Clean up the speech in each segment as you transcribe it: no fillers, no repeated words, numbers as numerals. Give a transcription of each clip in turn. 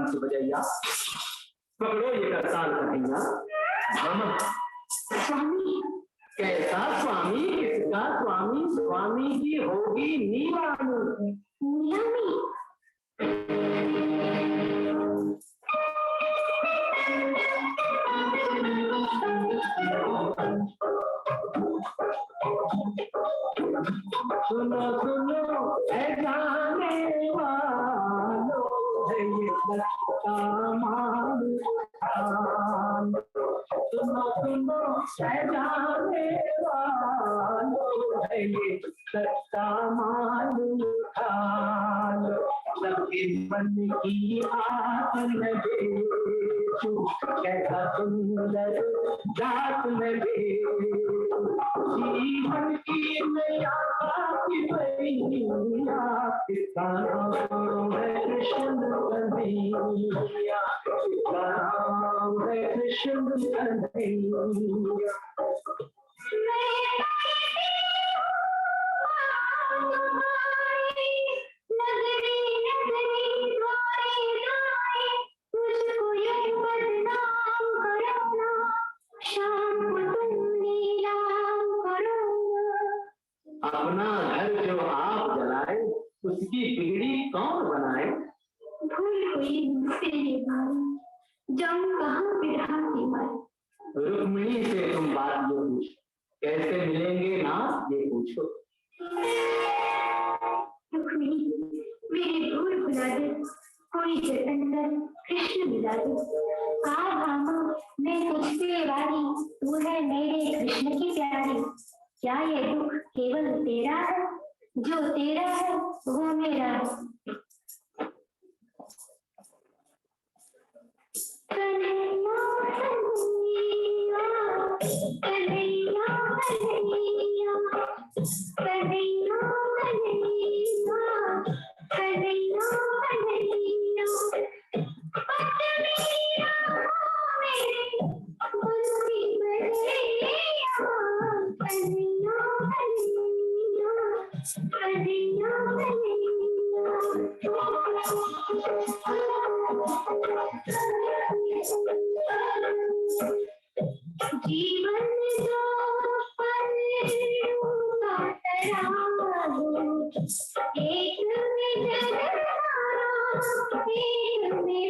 बंसी बजैया, पकड़ो ये करताल कन्हैया। स्वामी कैसा स्वामी, किसका स्वामी? स्वामी की होगी नीलामी। नीलामी सुनो सुनो ऐ जाने वालों, है ये सच्चा मालूम। सुनो सुनो ऐ जाने वालों, है ये सच्चा मालूम। सबके मन की आस लगे, कैसा सुंदर जात लगे। जीवन की नया की मैया, किसका नाम है कृष्ण कन्हैया, किसका नाम है कृष्ण कन्हैया। अपना घर जो आप जलाए, उसकी बिगड़ी कौन बनाए। भूल हुई मुझसे ये बात, जाऊं कहाँ बिरहा की मार। रुक्मिणी से तुम बात ये पूछो, कैसे मिलेंगे नाथ ये पूछो। रुक्मिणी मेरी भूल भुला दे, कोई जतन कर कृष्ण मिला दे। कहा भामा मैं तुझसे वारी, तू है मेरे कृष्ण की प्यारी। क्या ये दुख केवल तेरा है, जो तेरा है वो मेरा है। कन्हैया कन्हैया कन्हैया कन्हैया कन्हैया कन्हैया कन्हैया जीवन जो पल एक में जगतारा, एक में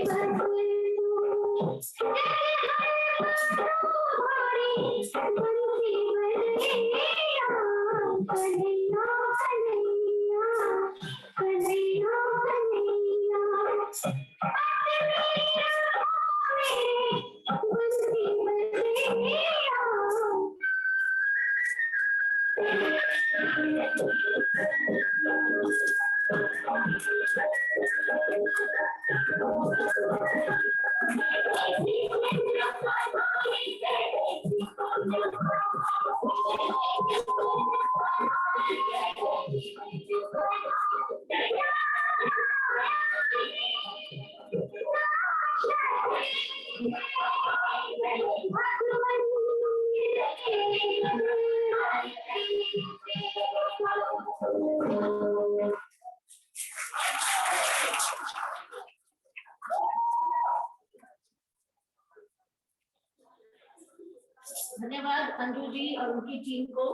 धन्यवाद अंजू जी और उनकी टीम को।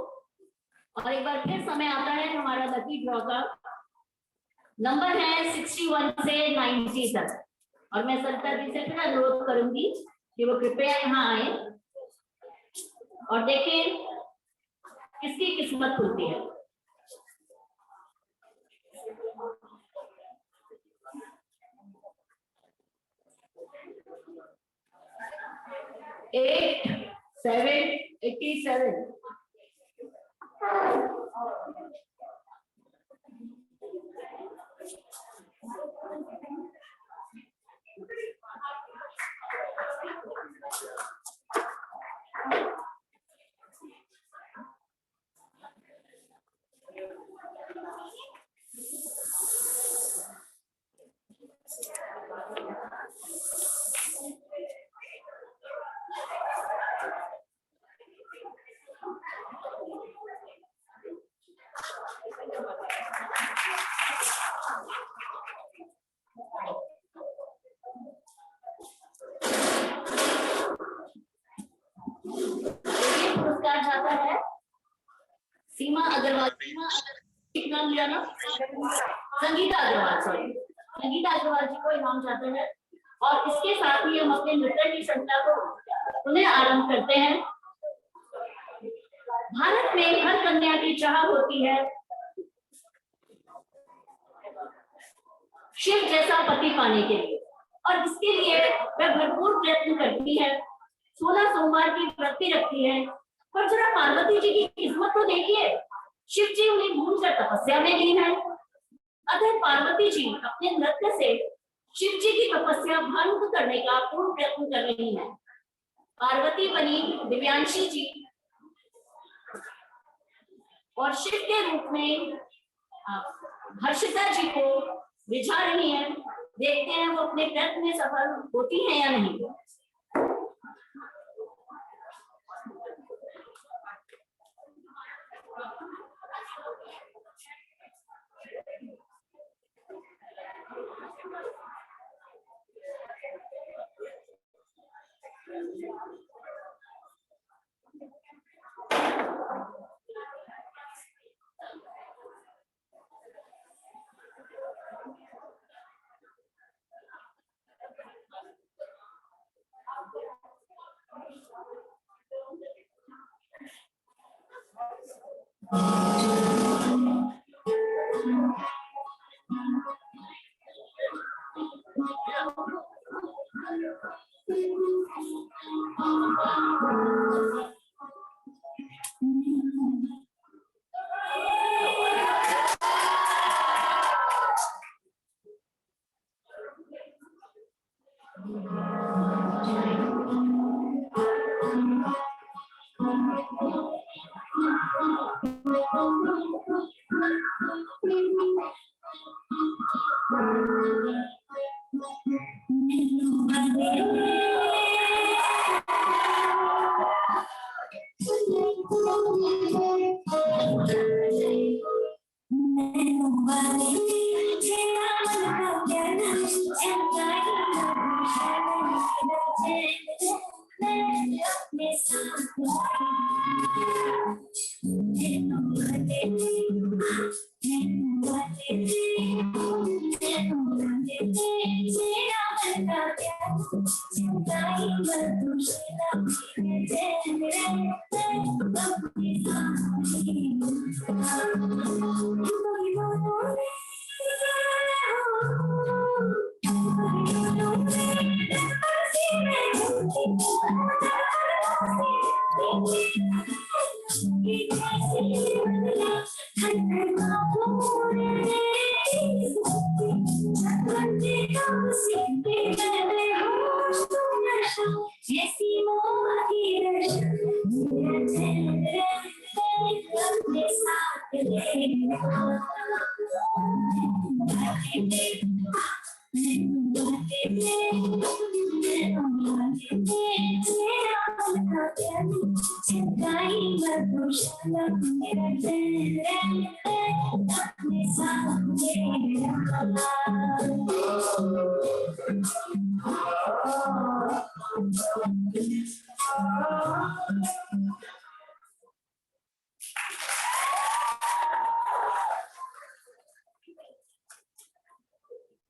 और एक बार फिर समय आता है हमारा लकी ड्रॉ का। नंबर है 61 से 90 तक, और मैं सरिता जी से फिर अनुरोध करूंगी कि वो कृपया यहाँ आए और देखें किसकी किस्मत खुलती है। एट 787 सीमा अग्रवाल, नाम लिया ना, संगीता अग्रवाल, सॉरी संगीता अग्रवाल जी को इनाम चाहते हैं। और इसके साथ ही हम अपने नृत्य की संख्या को पुनः आरंभ करते हैं। भारत में हर कन्या की चाह होती है शिव जैसा पति पाने के लिए, और इसके लिए वह भरपूर प्रयत्न करती है, 16 सोमवार की व्रती रखती है। पर जरा पार्वती जी की किस्मत को देखिए, शिव जी उन्हें भूल कर तपस्या में लीन है। अतः पार्वती जी अपने नृत्य से शिव जी की तपस्या भंग करने का पूर्ण प्रयत्न कर रही है। पार्वती बनी दिव्यांशी जी और शिव के रूप में हर्षिता जी को रिझा रही है। देखते हैं वो अपने प्रयत्न में सफल होती है या नहीं।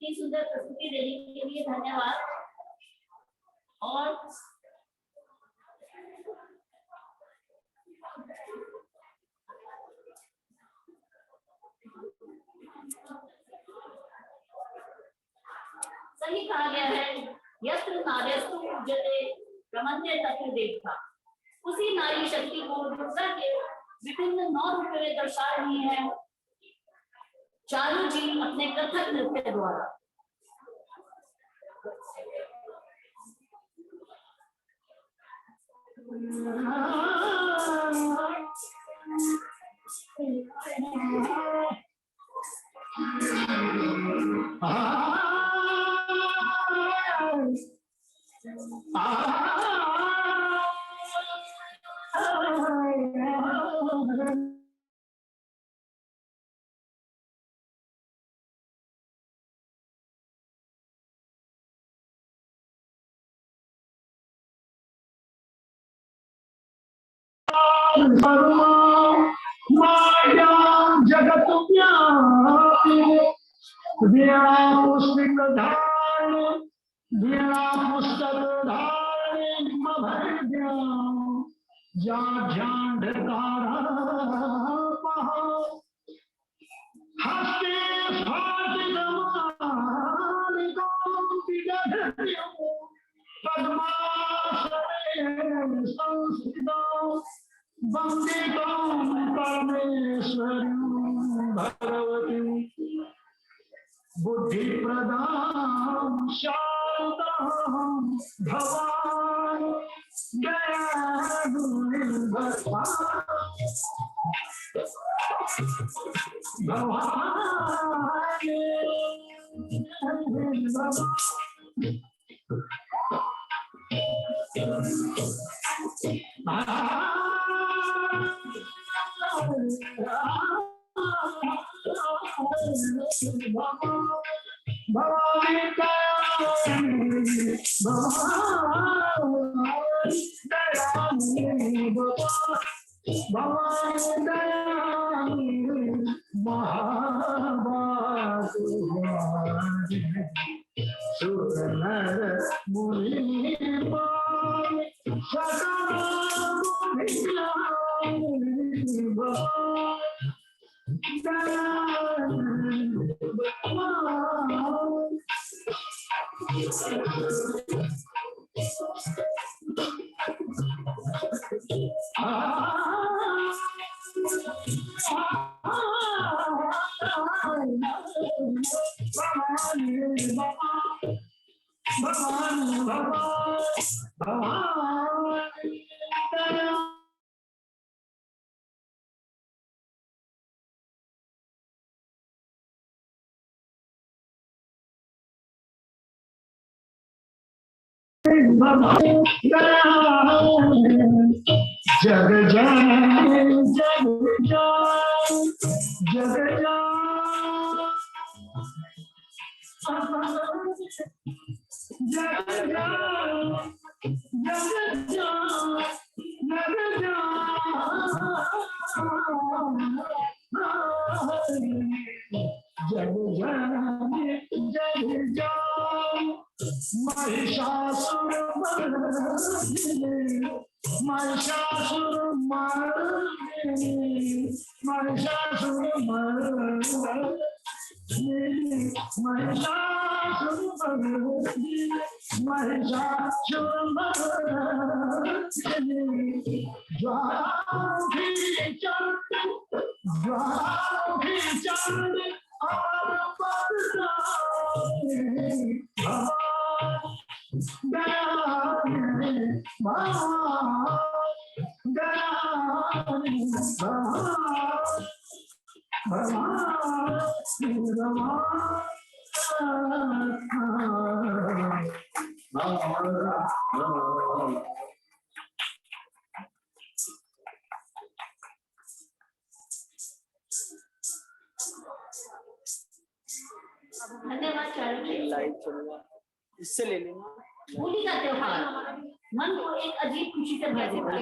इतनी सुंदर प्रस्तुति देने के लिए धन्यवाद। और सही कहा गया है, यत्र नार्यस्तु पूज्यते रमन्ते तत्र देवता। उसी नारी शक्ति को दुर्गा के विभिन्न 9 रूप में दर्शा रही है चारू जी अपने कथक नृत्य द्वारा। माया जगत व्यापी वीणा पुस्तक धारणी वीणा पुस्तक धारणी मभ्या जा झांडकारा हस्ते पद्मासने संस्थितौ वन्दितं परमेश्वरीं भगवतीं बुद्धिप्रदां शारदां भवानी दयालुं जग जान जग जान जग महिषासुर धन्यवाद चारू। इससे ले लेना। होली का त्योहार मन को एक अजीब खुशी से भर देता है।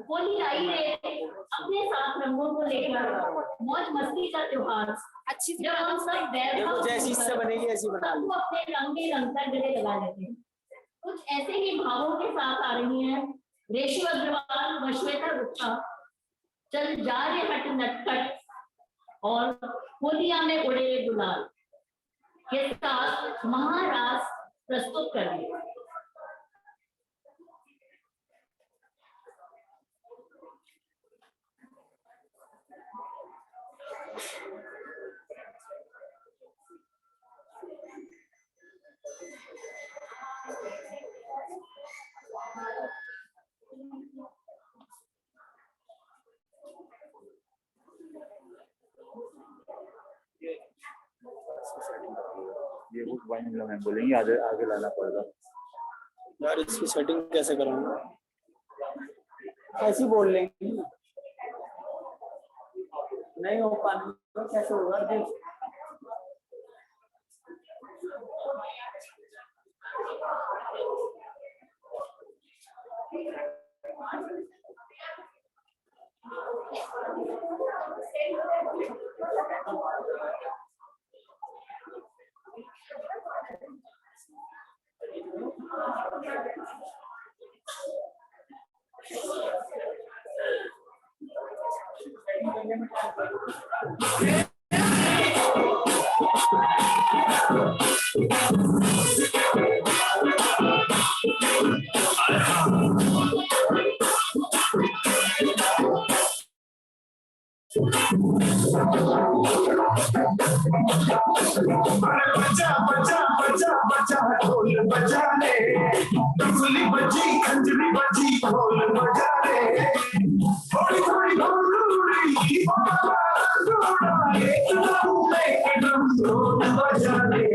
होली आई है अपने साथ रंगों को लेकर, मौज मस्ती का त्योहार। अच्छी जब हम सब जैसी इससे बनेगी ऐसी बना लो। अपने रंग के रंग कर गले लगा लेते हैं। कुछ ऐसे ही भावों के साथ आ रही हैं रेशु अग्रवाल व श्वेता गुप्ता। चल जा रे हट नटखट और होलिया में उड़े गुलाल के साथ महारास प्रस्तुत कर दिया। ये वो वाइन में बोलेंगे आगे आगे लाना पड़ेगा यार। इसकी सेटिंग कैसे करूँगा? ऐसी बोल लेंगे, नहीं हो पाने तो कैसे होगा? देख बजा बजा बजा बजा ढोल बजा रे, डुगली बजी खंजरी बजी ढोल बजा रे, थोड़ी थोड़ी ढोलूरी एक ड्रम ढोल बजा रे।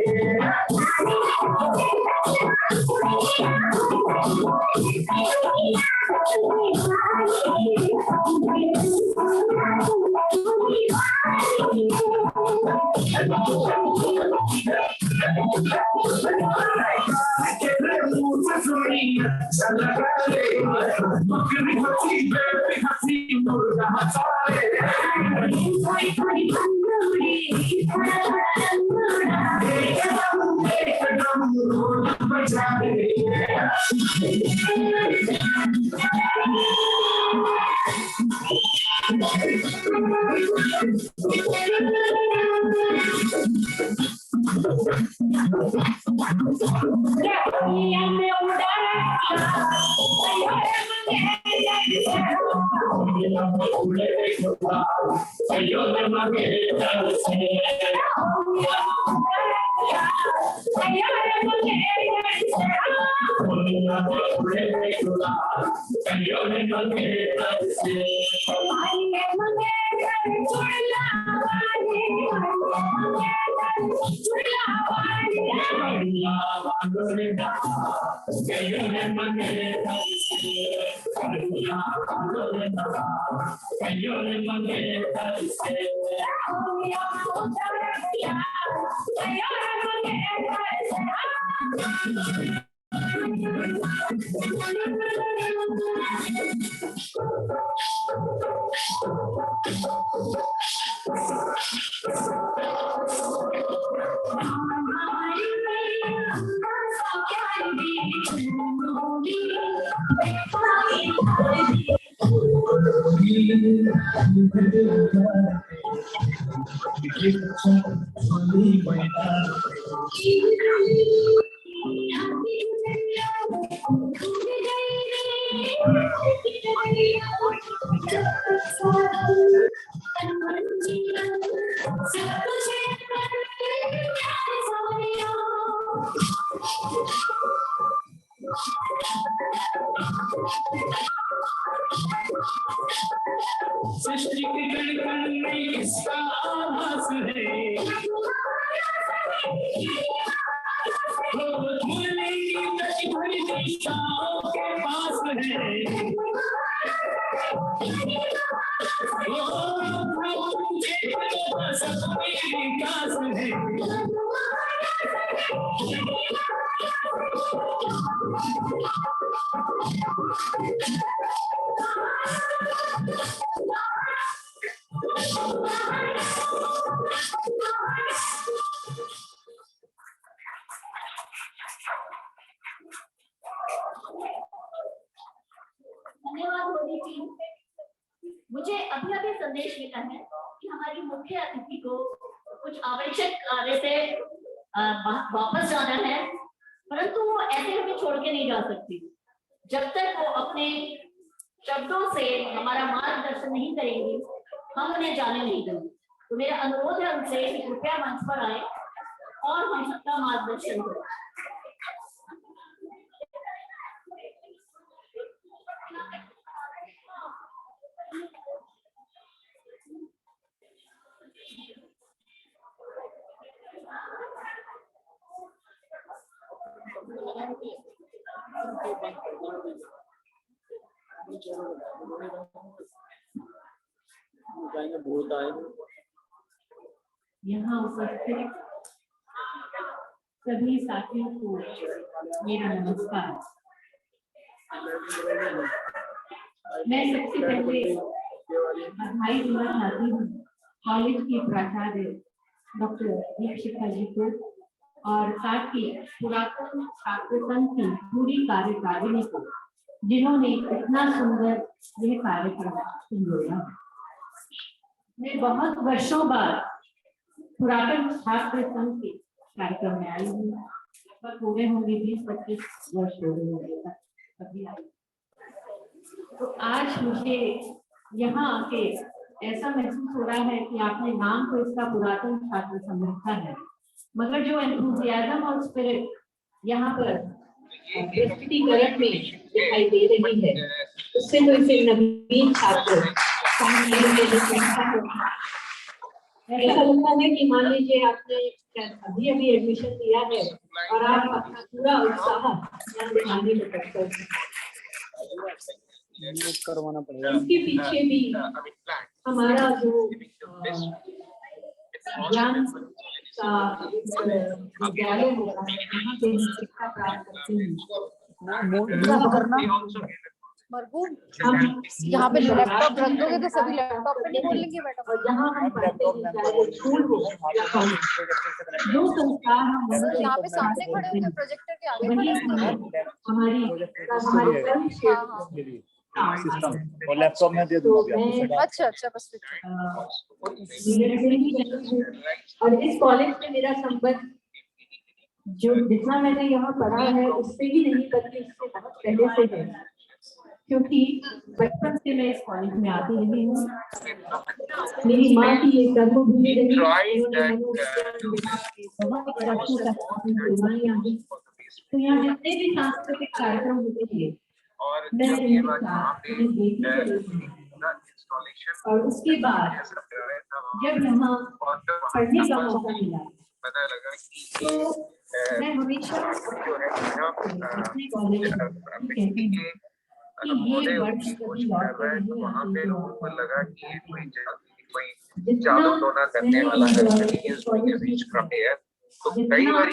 सृष्टि के कण कण में इसका आभास है, झूलने की गति भरी दिशाओं के पास है, सबके विकास है। धन्यवाद मोदी जी। मुझे अभी अभी संदेश मिला है कि हमारी मुख्य अतिथि को कुछ आवश्यक कार्य से वापस जाना है, परंतु वो ऐसे हमें छोड़ के नहीं जा सकती जब तक वो अपने शब्दों से हमारा मार्गदर्शन नहीं करेंगी, हम उन्हें जाने नहीं देंगे। तो मेरा अनुरोध है उनसे कि कृपया मंच पर आए और हम सबका मार्गदर्शन करें। यहाँ उपस्थित सभी साथियों को मेरा नमस्कार। मैं सबसे पहले बधाई देना चाहती हूँ कॉलेज की प्राचार्य डॉक्टर दीक्षिता जी को और साथ ही पुरातन छात्र संघ की पूरी कार्यकारिणी को, जिन्होंने इतना सुंदर यह कार्यक्रम संजोया। मैं बहुत वर्षों बाद पुरातन छात्र संघ के कार्यक्रम में आई हूँ। लगभग हो गए होंगे 20-25 वर्ष हो गए होंगे तभी आई। तो आज मुझे यहाँ आके ऐसा महसूस हो रहा है कि आपने नाम तो इसका पुरातन छात्र संघ रखा है, मगर जो एंथुसियाज्म और स्पिरिट यहाँ पर प्रस्तुतिकरण में दिखाई दे रही है, उससे तो इसे नवीन छात्र ऐसा लगता है कि मान लीजिए आपने अभी अभी एडमिशन लिया है और आप अपना पूरा उत्साह दिखाने में तत्पर करवाना पड़ेगा। इसके पीछे भी हमारा जो ज्ञान का विद्यालय होगा, वहाँ पे शिक्षा प्राप्त करते हैं। मरगूब, यहाँ पे लैपटॉप रख दोगे तो सभी लैपटॉप पे नहीं बोलेंगे मैडम। और जहाँ हम पढ़ते हैं, चाहे वो स्कूल हो या कॉलेज, जो संस्थान हम यहाँ पे सामने खड़े होकर प्रोजेक्टर के आगे खड़े होंगे। हमारे कर्म क्षेत्र सिस्टम और लैपटॉप में दे दूंगा। अच्छा बस और इस कॉलेज में मेरा संबंध जो जितना मैंने यहाँ पढ़ा है उससे ही नहीं, बल्कि इससे बहुत पहले से है, क्योंकि बचपन से मैं इस कॉलेज में आती रही हूँ। मेरी माँ की ये कर्मभूमि रही, तो यहाँ जितने भी सांस्कृतिक कार्यक्रम होते थे मैं और उसके बाद जब यहाँ पढ़ने का मौका मिला तो मैं हमेशा अपने कॉलेज कहती हूँ कि ये वर्ष कभी लौट कर नहीं आते, लगा कि ये कोई जादू टोना करने वाला है। तो कई बार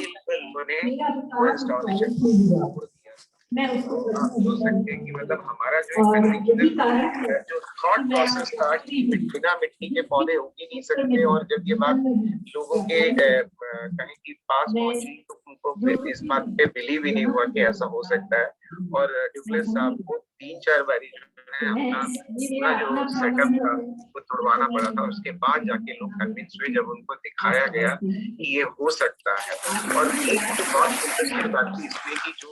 मैं उसको हो सकते हैं कि मतलब हमारा जो थॉट प्रोसेस था कि बिना मिट्टी के पौधे उग ही नहीं सकते, और जब ये बात लोगों के कहीं की पास पहुंची तो उनको इस बात पे बिलीव ही नहीं हुआ कि ऐसा हो सकता है। और ड्यूप्लेस साहब को 3-4 बारी अपना जो सेटअप था वो तोड़वाना पड़ा था। उसके बाद जाके लोग कन्विंस हुए जब उनको दिखाया गया कि ये हो सकता है। और एक तो बहुत इंटरेस्टिंग बात थी इसमें कि जो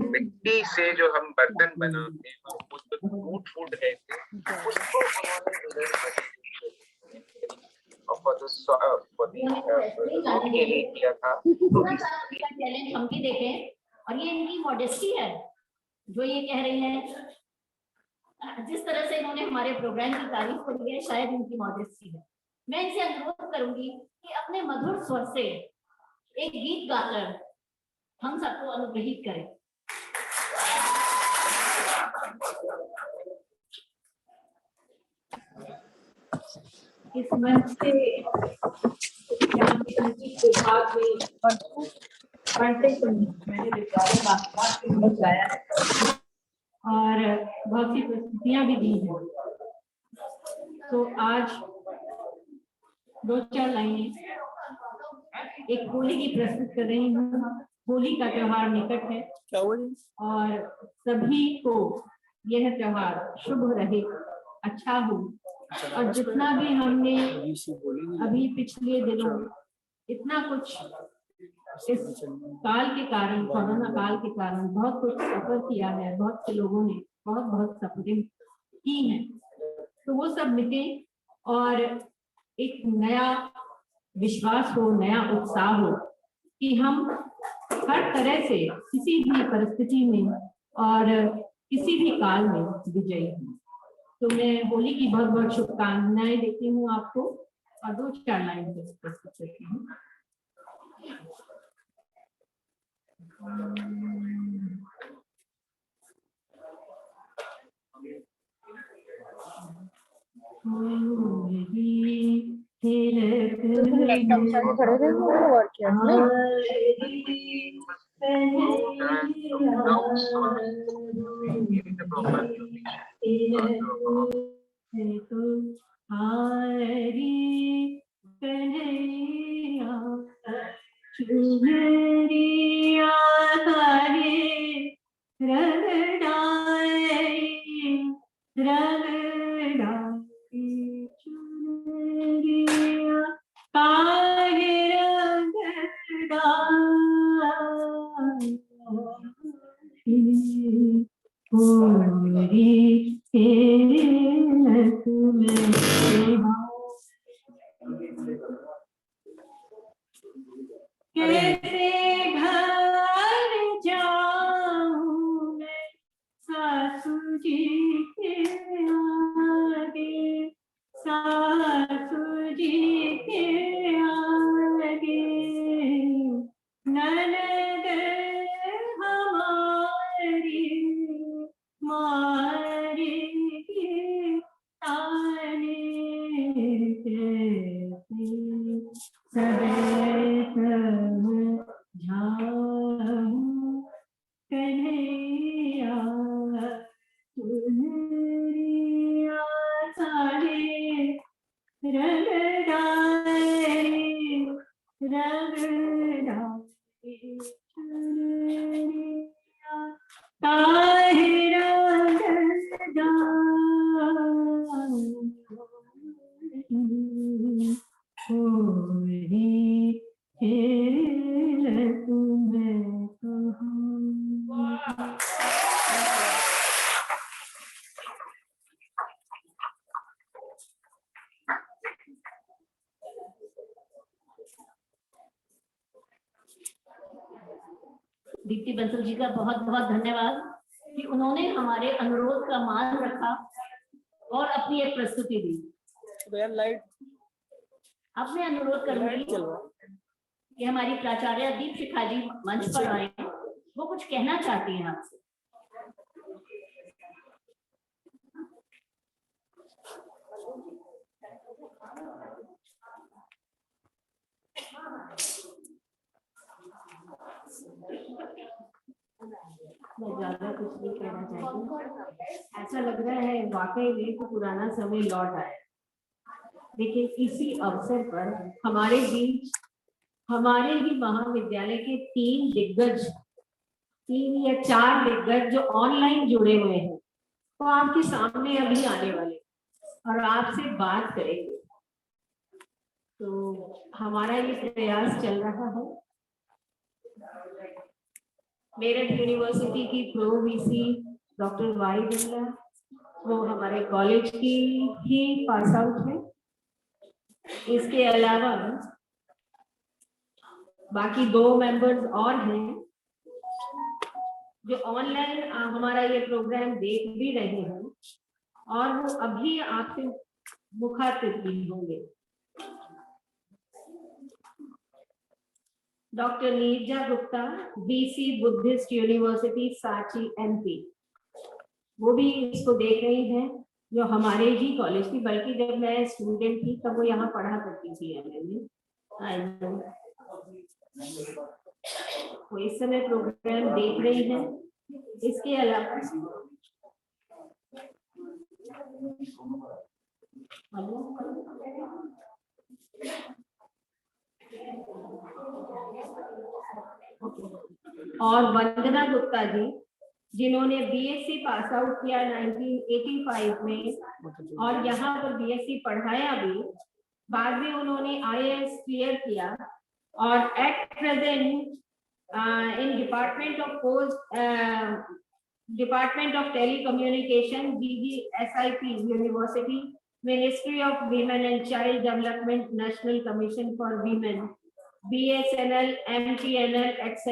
मिट्टी से जो हम बर्तन बनाते हैं वो जो रूट फूड है उसको किया था। चैलेंज हम भी देखें, और ये इनकी मॉडेस्टी है जो ये कह रहे हैं। जिस तरह से इन्होंने हमारे प्रोग्राम की तारीफ करी है, शायद इनकी मॉडेस्टी है। मैं इनसे अनुरोध करूंगी कि अपने मधुर स्वर से एक गीत गाकर हम सबको अनुग्रहित करें। इस मंच से विभाग में पढ़ते समय मैंने विद्यालय गाया और बहुत सी प्रस्तुतियां भी दी हैं। तो आज 2-4 लाइनें एक होली की प्रस्तुत कर रही हूँ। होली का त्योहार निकट है और सभी को यह त्योहार शुभ रहे, अच्छा हो। और जितना भी हमने अभी पिछले दिनों इतना कुछ इस काल के कारण, कोरोना काल के कारण बहुत कुछ सफर किया है, बहुत से लोगों ने बहुत सफरिंग की है, तो वो सब मिटे और एक नया विश्वास हो, नया उत्साह हो कि हम हर तरह से किसी भी परिस्थिति में और किसी भी काल में विजयी हों। तो मैं होली की बहुत शुभकामनाएं देती हूँ आपको और 2-4 लाइन प्रस्तुत करती हूँ। पूरी खेलत में कैसे घर जाऊं मैं सासू जी के आगे, सासू जी के आगे ननद हमारी मारेगी ताने, कैसे समझाऊं कन्हैया तुम्हारी आसाने रंगदारी रंगदारी चुनरिया काहे रंगदारी होरी खेलत में कहूँ। दीप्ति बंसल जी का बहुत बहुत धन्यवाद कि उन्होंने हमारे अनुरोध का मान रखा और अपनी एक प्रस्तुति दी। अब मैं अनुरोध करूंगी कि हमारी प्राचार्य दीपशिखा जी मंच पर आए, वो कुछ कहना चाहती हैं आपसे। मैं ज्यादा कुछ नहीं कहना चाहती। ऐसा लग रहा है वाकई में तो पुराना समय लौट आया, लेकिन इसी अवसर पर हमारे बीच हमारे ही महाविद्यालय के 3 या 4 दिग्गज जो ऑनलाइन जुड़े हुए हैं, तो आपके सामने अभी आने वाले और आपसे बात करेंगे। तो हमारा ये प्रयास चल रहा है। मेरठ यूनिवर्सिटी की pro VC doctor Y Birla, वो हमारे कॉलेज की ही पास आउट है। इसके अलावा बाकी 2 मेंबर्स और हैं जो ऑनलाइन हमारा ये प्रोग्राम देख भी रहे हैं और वो अभी आपसे मुखातिब भी होंगे। Doctor Neerja Gupta, BC Buddhist university Sanchi MP, वो भी इसको देख रही हैं, जो हमारे ही कॉलेज की, बल्कि जब मैं स्टूडेंट थी तब वो यहाँ पढ़ा करती थी में। वो इस समय प्रोग्राम देख रही हैं। इसके अलावा और वंदना गुप्ता जी, जिन्होंने बीएससी पास आउट किया 1985 में और यहाँ पर बीएससी पढ़ाया भी। बाद में उन्होंने आईएएस क्लियर किया और at present in department of telecommunication DGSIP university, ministry of women and child development, national commission for women, BSNL, MTNL, etc.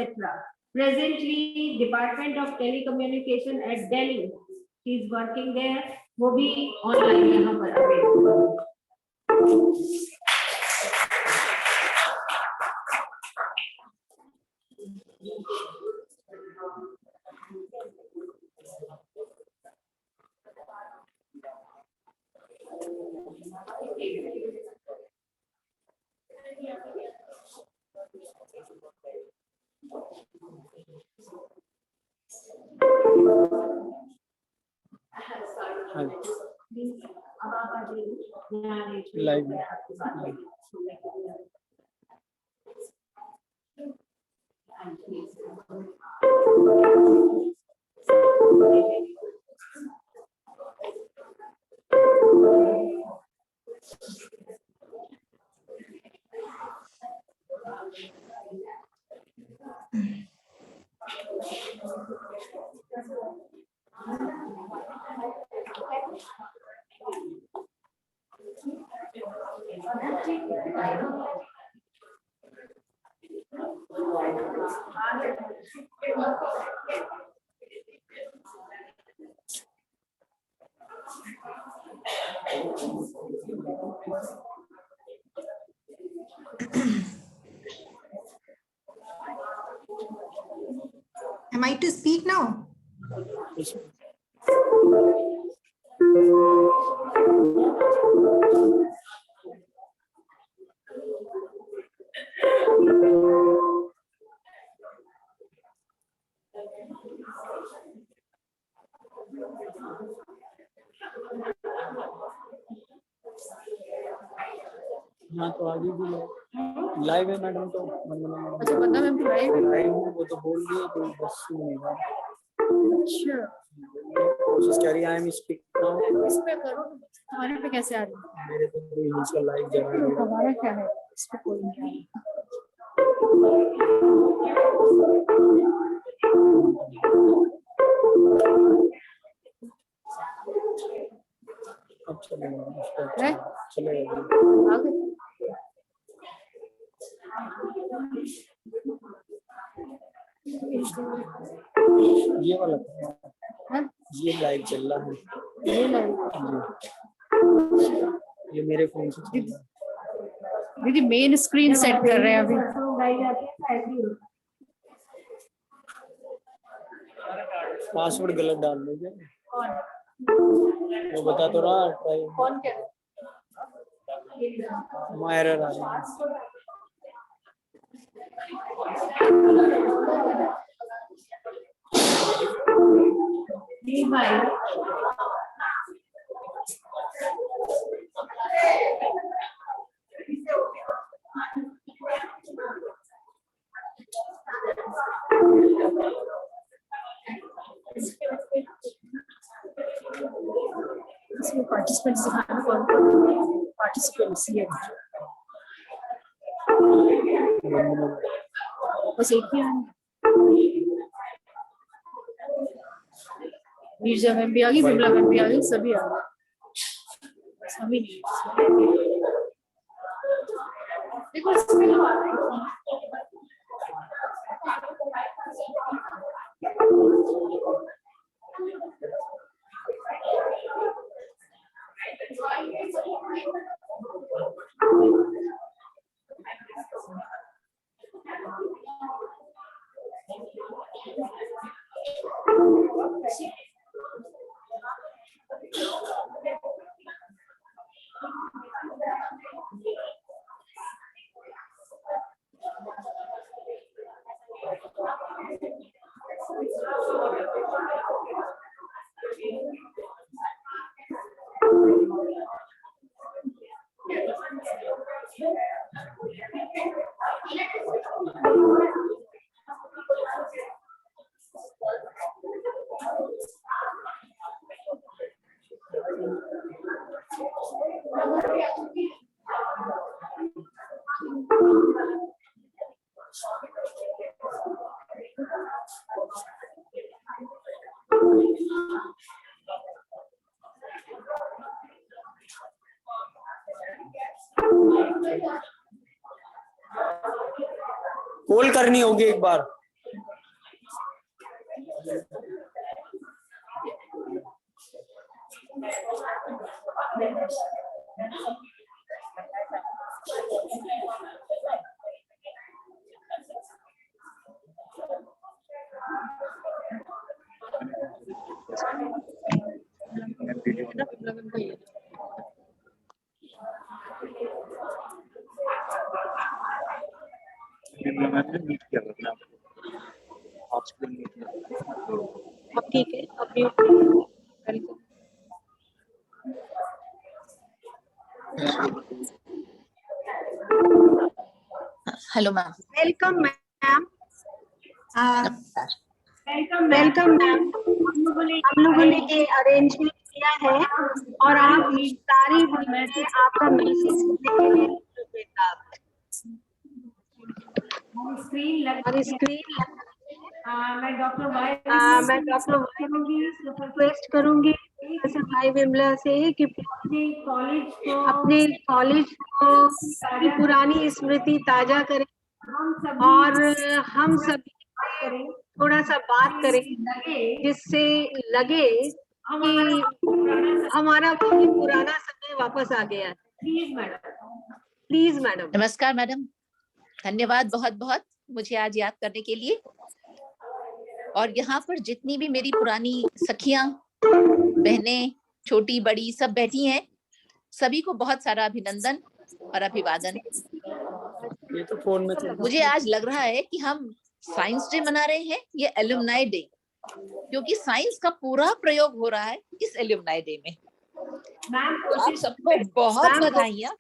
Presently, Department of Telecommunication at Delhi, she is working there. वो भी online यहाँ पर available. Live Am I to speak now? हाँ तो आगे भी live है madam तो अच्छा बंदा मैम लाइव है। लाइव वो तो बोल दिया तो बस सुनेगा। अच्छा कोशिश कह रही है आई एम स्पीक नाउ। इस पे करो, हमारे पे कैसे आ रही है? मेरे तो इसका लाइव जा रहा है। हमारा क्या है इस पे कोई नहीं है। अब चलेगा है? चलेगा। आगे ये वाला है? ये लाइव चल रहा है। ये लाइव ये मेरे फोन से चल रहा है। दीदी मेन स्क्रीन सेट कर रहे हैं अभी। पासवर्ड गलत डाल दोगे। वो बता तो रहा ट्राई। कौन कह रहा है? एरर आ रही है। इसमें पार्टिसिपेंट्स दिखाना कौन पार्टिसिपेंट्स ये बस एक ही आना। नीरजा मैम भी आ गई, विमला मैम भी आ गई, सभी आ गए। सभी देखो इसमें कॉल करनी होगी एक बार। अब ठीक है। अभी hello ma'am. Welcome ma'am. Welcome ma'am. हम लोगों ने ये अरेंजमेंट किया है और आप सारी बहनें आपका मैसेज स्क्रीन लग और स्क्रीन मैं डॉक्टर वाई रिक्वेस्ट करूंगी प्रोफेसर वाई विमला से कि अपने कॉलेज को की पुरानी स्मृति ताजा करें और हम सभी थोड़ा सा बात करें जिससे लगे कि हमारा वही पुराना समय वापस आ गया है। Please madam. नमस्कार मैडम, धन्यवाद बहुत बहुत मुझे आज याद करने के लिए। और यहाँ पर जितनी भी मेरी पुरानी सखियां, बहनें, छोटी बड़ी सब बैठी हैं, सभी को बहुत सारा अभिनंदन और अभिवादन। ये तो फोन में मुझे आज लग रहा है कि हम साइंस डे मना रहे हैं, ये एलुमनाई डे, क्योंकि साइंस का पूरा प्रयोग हो रहा है इस एलुमनाई डे में। आप सबको बहुत बधाइयाँ।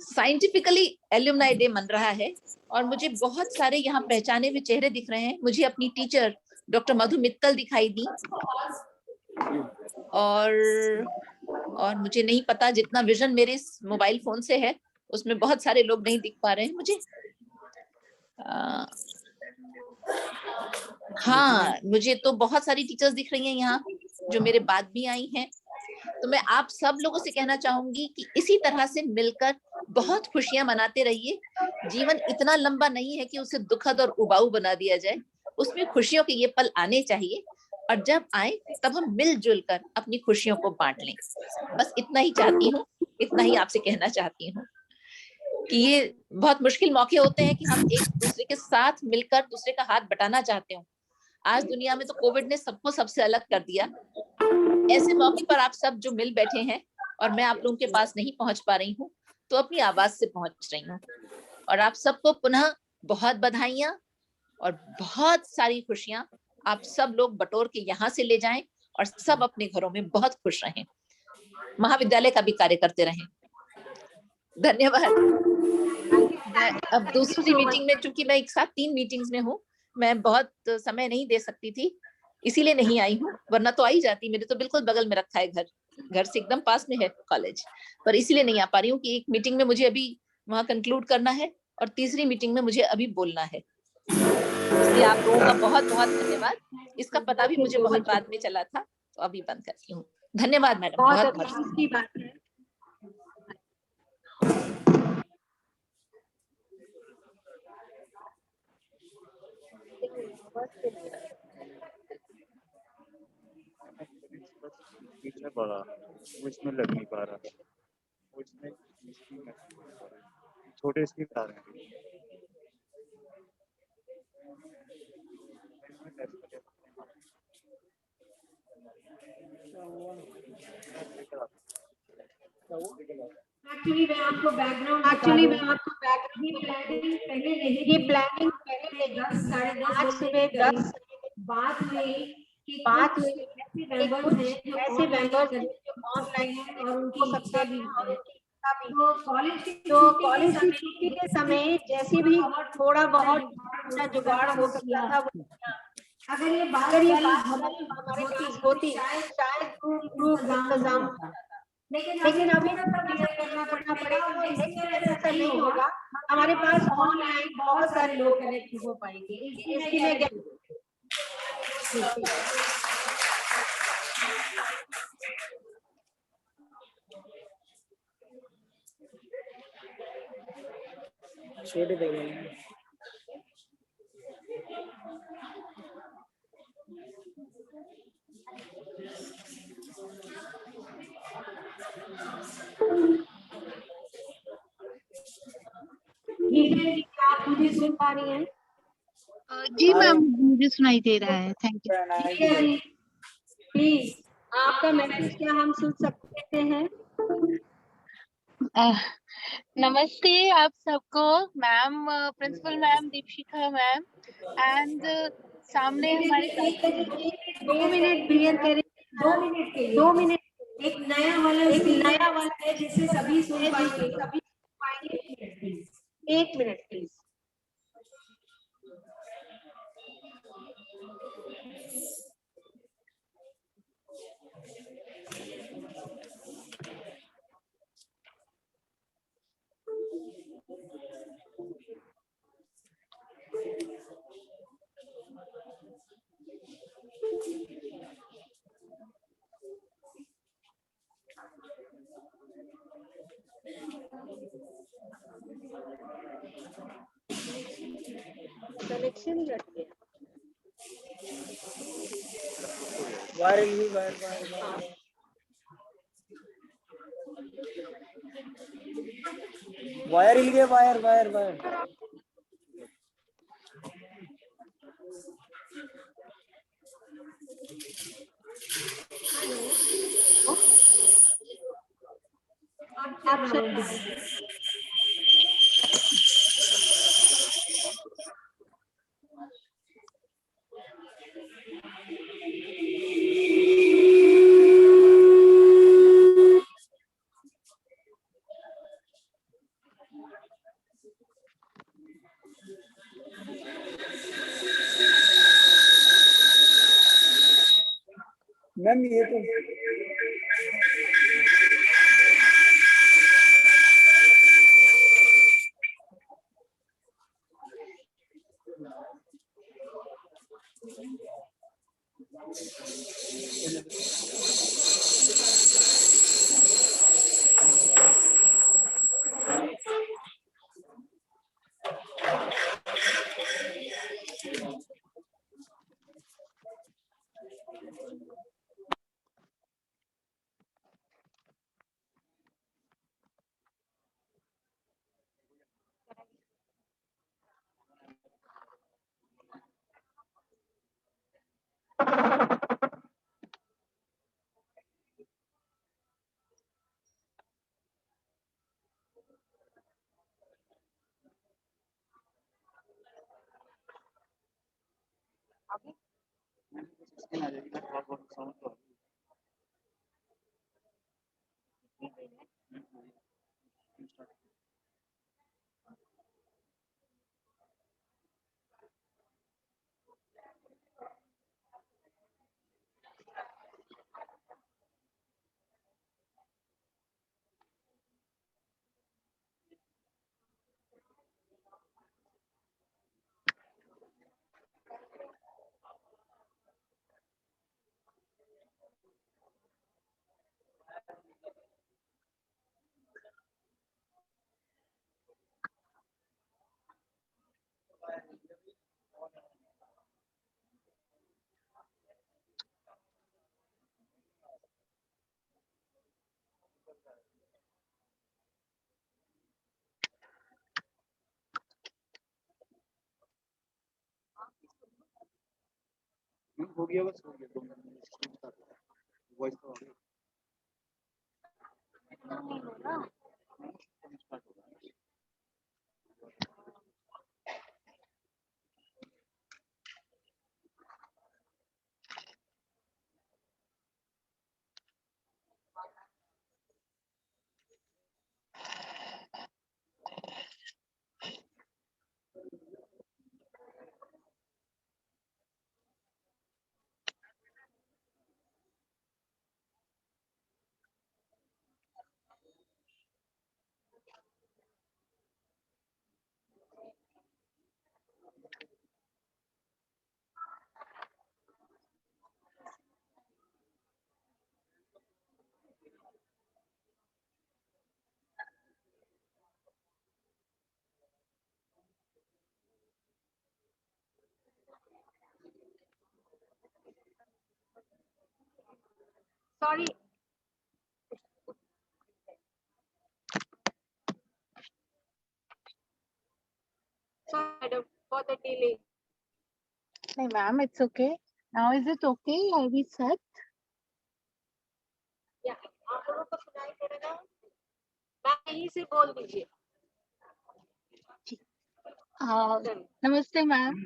साइंटिफिकली एलुमनाई डे मन रहा है और मुझे बहुत सारे यहाँ पहचाने हुए चेहरे दिख रहे हैं। मुझे अपनी टीचर डॉक्टर मधु मित्तल दिखाई दी और मुझे नहीं पता, जितना विजन मेरे मोबाइल फोन से है उसमें बहुत सारे लोग नहीं दिख पा रहे हैं मुझे। हाँ, मुझे तो बहुत सारी टीचर्स दिख रही हैं यहाँ जो मेरे बाद भी आई हैं। तो मैं आप सब लोगों से कहना चाहूंगी कि इसी तरह से मिलकर बहुत खुशियां मनाते रहिए। जीवन इतना लंबा नहीं है कि उसे दुखद और उबाऊ बना दिया जाए, उसमें खुशियों के ये पल आने चाहिए और जब आए तब हम मिलजुल कर अपनी खुशियों को बांट लें। बस इतना ही चाहती हूँ, इतना ही आपसे कहना चाहती हूँ कि ये बहुत मुश्किल मौके होते हैं कि हम एक दूसरे के साथ मिलकर दूसरे का हाथ बटाना चाहते हो। आज दुनिया में तो कोविड ने सबको सबसे अलग कर दिया। ऐसे मौके पर आप सब जो मिल बैठे हैं और मैं आप लोगों के पास नहीं पहुंच पा रही हूँ, तो अपनी आवाज से पहुंच रही हूँ। और आप सबको पुनः बहुत बधाइयां और बहुत सारी खुशियां आप सब लोग बटोर के यहाँ से ले जाएं और सब अपने घरों में बहुत खुश रहें, महाविद्यालय का भी कार्य करते रहें। धन्यवाद। अब दूसरी मीटिंग में, चूंकि मैं एक साथ 3 मीटिंग्स में हूँ, मैं बहुत समय नहीं दे सकती थी, इसीलिए नहीं आई हूँ, वरना तो आई जाती। मेरे तो बिल्कुल बगल में रखा है घर से एकदम पास में है कॉलेज, पर इसीलिए नहीं आ पा रही हूँ कि एक मीटिंग में मुझे अभी वहाँ कंक्लूड करना है और तीसरी मीटिंग में मुझे अभी बोलना है। इसलिए आप लोगों का बहुत बहुत धन्यवाद। इसका पता भी मुझे बहुत बाद में चला था, तो अभी बंद करती हूँ। धन्यवाद मैडम, बहुत बहुत अच्छी बात है। पीछे पड़ा, वो इसमें लग नहीं पा रहा, वो इसमें छोटे स्क्रीन आ रहे हैं। एक्चुअली मैं आपको बैकग्राउंड ये प्लानिंग पहले 10 सुबह 10 बात हुई कि कुछ ऐसे मेंबर्स हैं जो ऑनलाइन हैं और उनकी इच्छा भी है। तो कॉलेज की छुट्टी के समय जैसे भी थोड़ा बहुत जुगाड़ हो सकता था, अगर ये बात हमारे पास होती शायद इंतजाम होता। लेकिन अभी क्लियर करना पड़ेगा और ऐसा नहीं होगा। हमारे पास ऑनलाइन बहुत सारे लोग कनेक्ट हो पाएंगे, इसकी मैं छोटे देंगे। आप मुझे सुन पा रही हैं? जी मैम, मुझे सुनाई दे रहा है। Thank you. प्लीज आपका मैसेज क्या हम सुन सकते हैं? नमस्ते आप सबको। Ma'am, principal ma'am Deepshikha ma'am and सामने हमारे 2 मिनट क्लियर करें। 2 मिनट एक नया वाला है जिससे सभी सुन पाएंगे। 1 मिनट प्लीज। कनेक्शन कट गया। वायरल ही वायर वायर हिल गया, वायर वायर वायर। आप मैम ये तो हो गया, बस हो गया 2 मिनट वॉइस तो आ गई। Sorry, madam for the delay. नहीं ma'am, it's okay. Now is it okay? I be set? या आप लोगों को सुनाई दे रहा है? मैं यहीं से बोल दीजिए। नमस्ते मैम,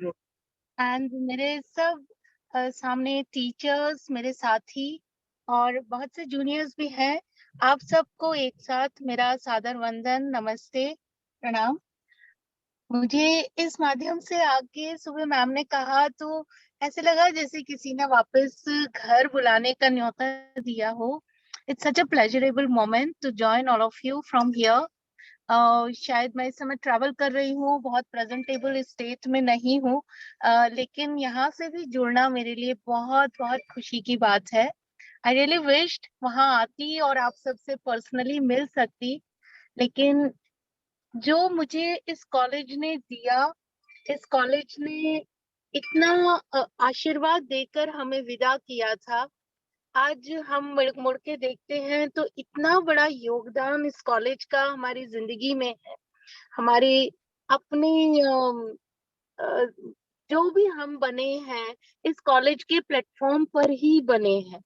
एंड मेरे सब सामने टीचर्स, मेरे साथी और बहुत से जूनियर्स भी हैं। आप सबको एक साथ मेरा सादर वंदन, नमस्ते, प्रणाम। मुझे इस माध्यम से आके सुबह मैम ने कहा तो ऐसे लगा जैसे किसी ने वापस घर बुलाने का न्योता दिया हो। It's such a pleasurable moment to join all of you from here. शायद मैं इस समय ट्रैवल कर रही हूँ, बहुत प्रेजेंटेबल स्टेट में नहीं हूँ, लेकिन यहाँ से भी जुड़ना मेरे लिए बहुत बहुत खुशी की बात है। आई रियली विश्ड वहाँ आती और आप सबसे पर्सनली मिल सकती, लेकिन जो मुझे इस कॉलेज ने दिया, इस कॉलेज ने इतना आशीर्वाद देकर हमें विदा किया था, आज हम मुड़ के देखते हैं तो इतना बड़ा योगदान इस कॉलेज का हमारी जिंदगी में है। हमारी अपनी जो भी हम बने हैं इस कॉलेज के प्लेटफॉर्म पर ही बने हैं।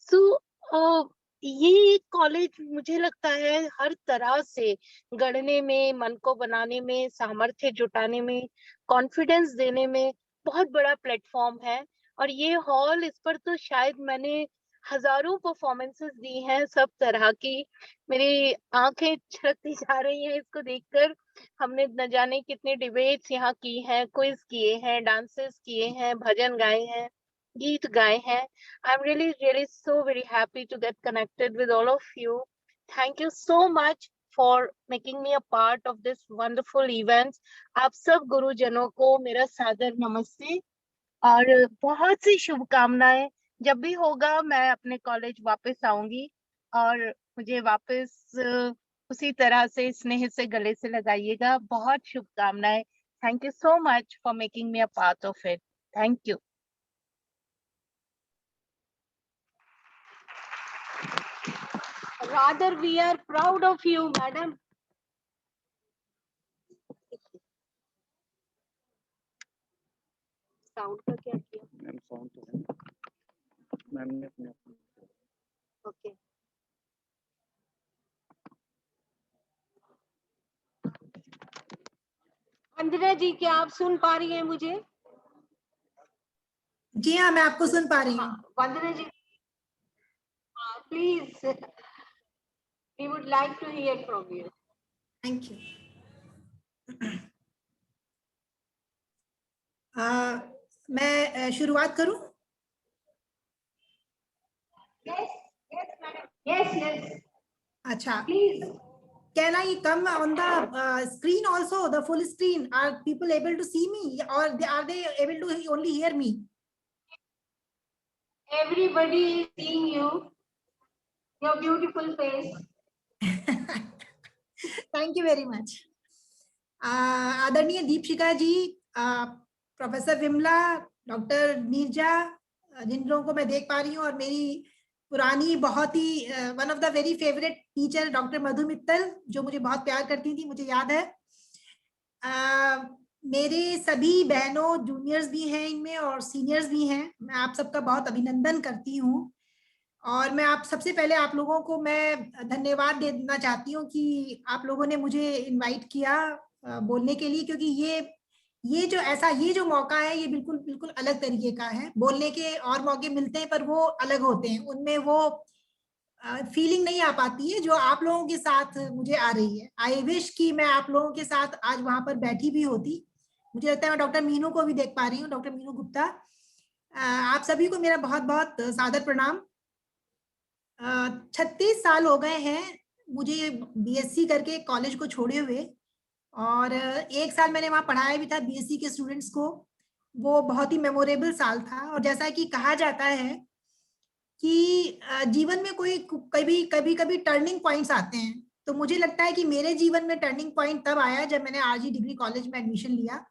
सो ये कॉलेज मुझे लगता है हर तरह से गढ़ने में, मन को बनाने में, सामर्थ्य जुटाने में, कॉन्फिडेंस देने में बहुत बड़ा प्लेटफॉर्म है। और ये हॉल, इस पर तो शायद मैंने हजारों परफॉर्मेंसेस दी हैं सब तरह की। मेरी आंखें छलकती जा रही हैं इसको देखकर। हमने न जाने कितने डिबेट्स यहाँ की हैं, क्विज किए हैं, डांसेस किए हैं, भजन गाए हैं, गीत गाए हैं। I'm really so very happy to get connected with all of you. Thank you so much for making me a part of this wonderful event. आप सब गुरुजनों को मेरा सादर नमस्ते और बहुत सी शुभकामनाएं। जब भी होगा मैं अपने कॉलेज वापस आऊंगी और मुझे वापस उसी तरह से स्नेह से गले से लगाइएगा। बहुत शुभकामनाएं। Thank you so much for making me a part of it. Thank you. Rather, we are proud of you, madam. Sound का क्या किया? मैम साउंड तो है मैम ने अपने ओके। वंदना जी, क्या आप सुन पा रही हैं मुझे? जी हाँ, मैं आपको सुन पा रही हूँ। वंदना जी, please, we would like to hear from you. Thank you. मैं शुरुआत करूं? Yes, madam. Yes. अच्छा. Please. Can I come on the screen also, the full screen? Are people able to see me, or are they able to only hear me? Everybody is seeing you. Your beautiful face. Thank you very much. आदरणीय दीपशिखा जी, professor Vimla, doctor Neerja, जिन लोगों को मैं देख पा रही हूँ, और मेरी पुरानी बहुत ही one of the very favourite teacher doctor Madhu Mittal, जो मुझे बहुत प्यार करती थी, मुझे याद है। मेरे सभी बहनों, जूनियर्स भी हैं इनमें और सीनियर्स भी हैं, मैं आप सबका बहुत अभिनंदन करती हूँ। और मैं आप सबसे पहले आप लोगों को मैं धन्यवाद देना चाहती हूँ कि आप लोगों ने मुझे इनवाइट किया बोलने के लिए, क्योंकि ये जो मौका है ये बिल्कुल अलग तरीके का है। बोलने के और मौके मिलते हैं पर वो अलग होते हैं, उनमें वो फीलिंग नहीं आ पाती है जो आप लोगों के साथ मुझे आ रही है। आई विश कि मैं आप लोगों के साथ आज वहां पर बैठी भी होती। मुझे लगता है मैं डॉक्टर मीनू को भी देख पा रही हूँ, डॉक्टर मीनू गुप्ता। आप सभी को मेरा बहुत बहुत सादर प्रणाम। 36 साल हो गए हैं मुझे बीएससी करके कॉलेज को छोड़े हुए, और 1 साल मैंने वहाँ पढ़ाया भी था बीएससी के स्टूडेंट्स को। वो बहुत ही मेमोरेबल साल था। और जैसा कि कहा जाता है कि जीवन में कभी टर्निंग पॉइंट्स आते हैं, तो मुझे लगता है कि मेरे जीवन में टर्निंग पॉइंट तब आया जब मैंने आरजी डिग्री कॉलेज में एडमिशन लिया।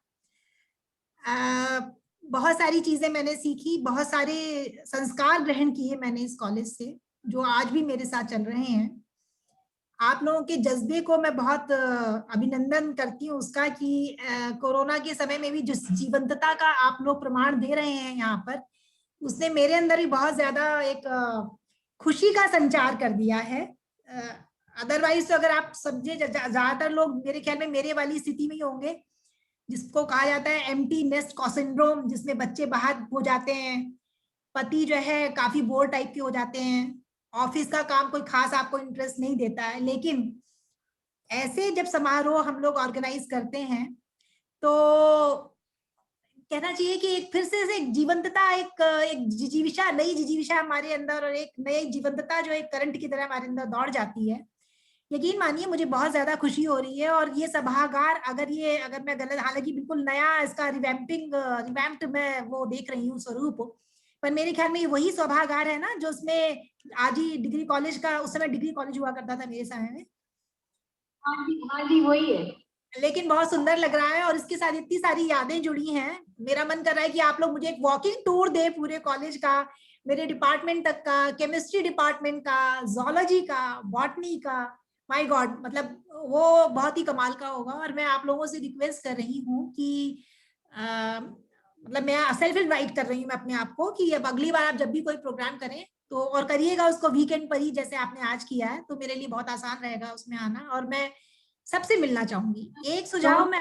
बहुत सारी चीजें मैंने सीखी, बहुत सारे संस्कार ग्रहण किए मैंने इस कॉलेज से, जो आज भी मेरे साथ चल रहे हैं। आप लोगों के जज्बे को मैं बहुत अभिनंदन करती हूँ उसका कि कोरोना के समय में भी जिस जीवंतता का आप लोग प्रमाण दे रहे हैं यहाँ पर, उसने मेरे अंदर भी बहुत ज्यादा एक खुशी का संचार कर दिया है। अदरवाइज तो अगर आप समझे, ज्यादातर लोग मेरे ख्याल में मेरे वाली स्थिति में ही होंगे, जिसको कहा जाता है एम्प्टी नेस्ट सिंड्रोम, जिसमें बच्चे बाहर हो जाते हैं, पति जो है काफी बोर टाइप के हो जाते हैं, ऑफिस का काम कोई खास आपको इंटरेस्ट नहीं देता है। लेकिन ऐसे जब समारोह हम लोग ऑर्गेनाइज करते हैं तो कहना चाहिए कि एक फिर से एक जीवंतता, एक जिजीविषा, नई जिजीविषा हमारे अंदर, और एक नई जीवंतता जो एक करंट की तरह हमारे अंदर दौड़ जाती है। यकीन मानिए मुझे बहुत ज्यादा खुशी हो रही है। और ये सभागार अगर मैं गलत, हालांकि बिल्कुल नया इसका रिवैम्प्ड मैं वो देख रही हूँ स्वरूप, पर मेरे ख्याल में ये वही सभागार है ना जो उसमें आरजी डिग्री कॉलेज का, उस समय डिग्री कॉलेज हुआ करता था मेरे समय में। हाँ जी वही है। लेकिन बहुत सुंदर लग रहा है और इसके साथ इतनी सारी यादें जुड़ी हैं। मेरा मन कर रहा है कि आप लोग मुझे एक वॉकिंग टूर दे पूरे कॉलेज का, मेरे डिपार्टमेंट तक का, केमिस्ट्री डिपार्टमेंट का, जोलॉजी का, बॉटनी का। माय गॉड, मतलब वो बहुत ही कमाल का होगा। और मैं आप लोगों से रिक्वेस्ट कर रही हूँ कि मतलब मैं सेल्फ इनवाइट कर रही हूँ मैं अपने आप को कि अब अगली बार आप जब भी कोई प्रोग्राम करें तो, और करिएगा उसको वीकेंड पर ही जैसे आपने आज किया है, तो मेरे लिए बहुत आसान रहेगा उसमें आना। और मैं सबसे मिलना चाहूंगी। एक सुझाव मैं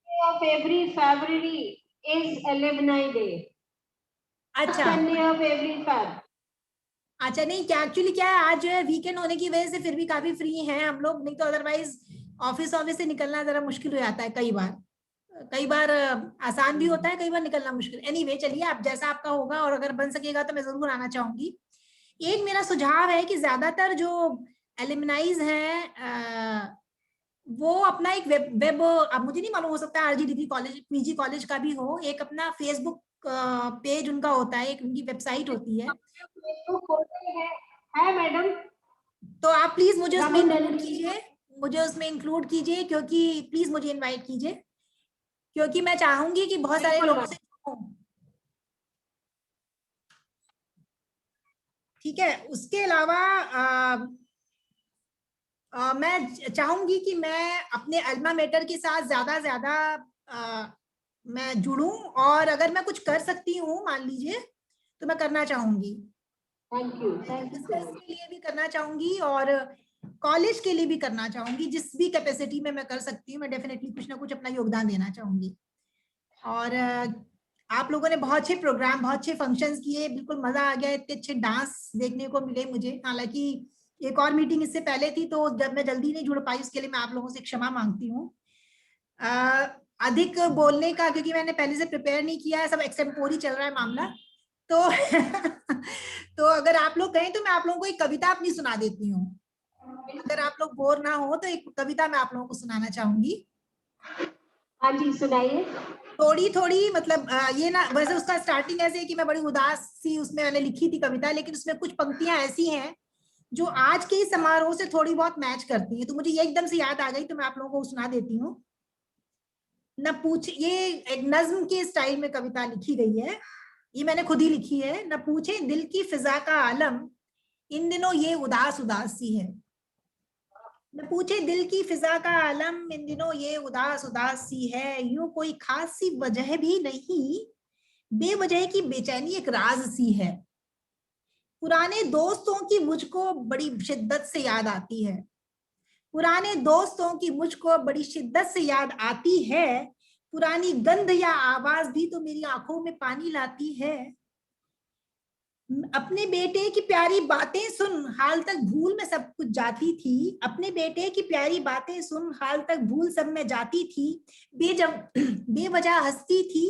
of every February is alumni day. अच्छा संडे ऑफ एवरी फेब। अच्छा, नहीं क्या एक्चुअली क्या है, आज जो है वीकेंड होने की वजह से फिर भी काफी फ्री हैं हम लोग, नहीं तो अदरवाइज ऑफिस से निकलना जरा मुश्किल हो जाता है कई बार आसान भी होता है, कई बार निकलना मुश्किल। एनीवे चलिए, आप जैसा आपका होगा, और अगर बन सकेगा तो मैं जरूर आना चाहूंगी। एक मेरा सुझाव है कि ज्यादातर जो एलुमनाइज हैं वो अपना एक वेब अब मुझे नहीं मालूम, हो सकता है RG degree college, PG college का भी हो, एक अपना फेसबुक पेज उनका होता है, एक उनकी वेबसाइट होती है। है मैडम, तो आप प्लीज मुझे उसमें इंक्लूड कीजिए, क्योंकि प्लीज मुझे इनवाइट कीजिए, क्योंकि मैं चाहूंगी कि बहुत सारे लोगों से ठीक है। उसके अलावा मैं चाहूंगी कि मैं अपने अल्मा मेटर के साथ ज्यादा मैं जुड़ूं, और अगर मैं कुछ कर सकती हूँ मान लीजिए तो मैं करना चाहूंगी। थैंक यू के लिए भी करना चाहूंगी और कॉलेज के लिए भी करना चाहूंगी। जिस भी कैपेसिटी में मैं कर सकती हूँ, मैं डेफिनेटली कुछ ना कुछ अपना योगदान देना चाहूंगी। और आप लोगों ने बहुत अच्छे प्रोग्राम, बहुत अच्छे फंक्शंस किए, बिल्कुल मजा आ गया, इतने अच्छे डांस देखने को मिले मुझे। हालांकि एक और मीटिंग इससे पहले थी, तो जब मैं जल्दी नहीं जुड़ पाई उसके लिए मैं आप लोगों से क्षमा मांगती हूँ। अधिक बोलने का, क्योंकि मैंने पहले से प्रिपेयर नहीं किया है, सब एक्सटेम्पोरी चल रहा है मामला, तो तो अगर आप लोग कहें तो मैं आप लोगों को एक कविता अपनी सुना देती हूँ। अगर आप लोग बोर ना हो तो एक कविता मैं आप लोगों को सुनाना चाहूंगी। हाँ जी, सुनाइए। थोड़ी मतलब ये ना, वैसे उसका स्टार्टिंग ऐसे है कि मैं बड़ी उदास सी उसमें मैंने लिखी थी कविता, लेकिन उसमें कुछ पंक्तियां ऐसी हैं जो आज के समारोह से थोड़ी बहुत मैच करती हैं, तो मुझे ये एकदम से याद आ गई, तो मैं आप लोगों को सुना देती हूँ। न पूछ, ये एक नज्म के स्टाइल में कविता लिखी गई है, ये मैंने खुद ही लिखी है। न पूछे दिल की फिजा का आलम, इन दिनों ये उदास उदास सी है। न पूछे दिल की फिजा का आलम, इन दिनों ये उदास उदास सी है। यूं कोई खास सी वजह भी नहीं, बेवजह की बेचैनी एक राज सी है। पुराने दोस्तों की मुझको बड़ी शिद्दत से याद आती है, पुराने दोस्तों की मुझको बड़ी शिद्दत से याद आती है। पुरानी गंध या आवाज भी तो मेरी आंखों में पानी लाती है। अपने बेटे की प्यारी बातें सुन हाल तक भूल में सब कुछ जाती थी, अपने बेटे की प्यारी बातें सुन हाल तक भूल सब में जाती थी। बेवजह हंसती थी,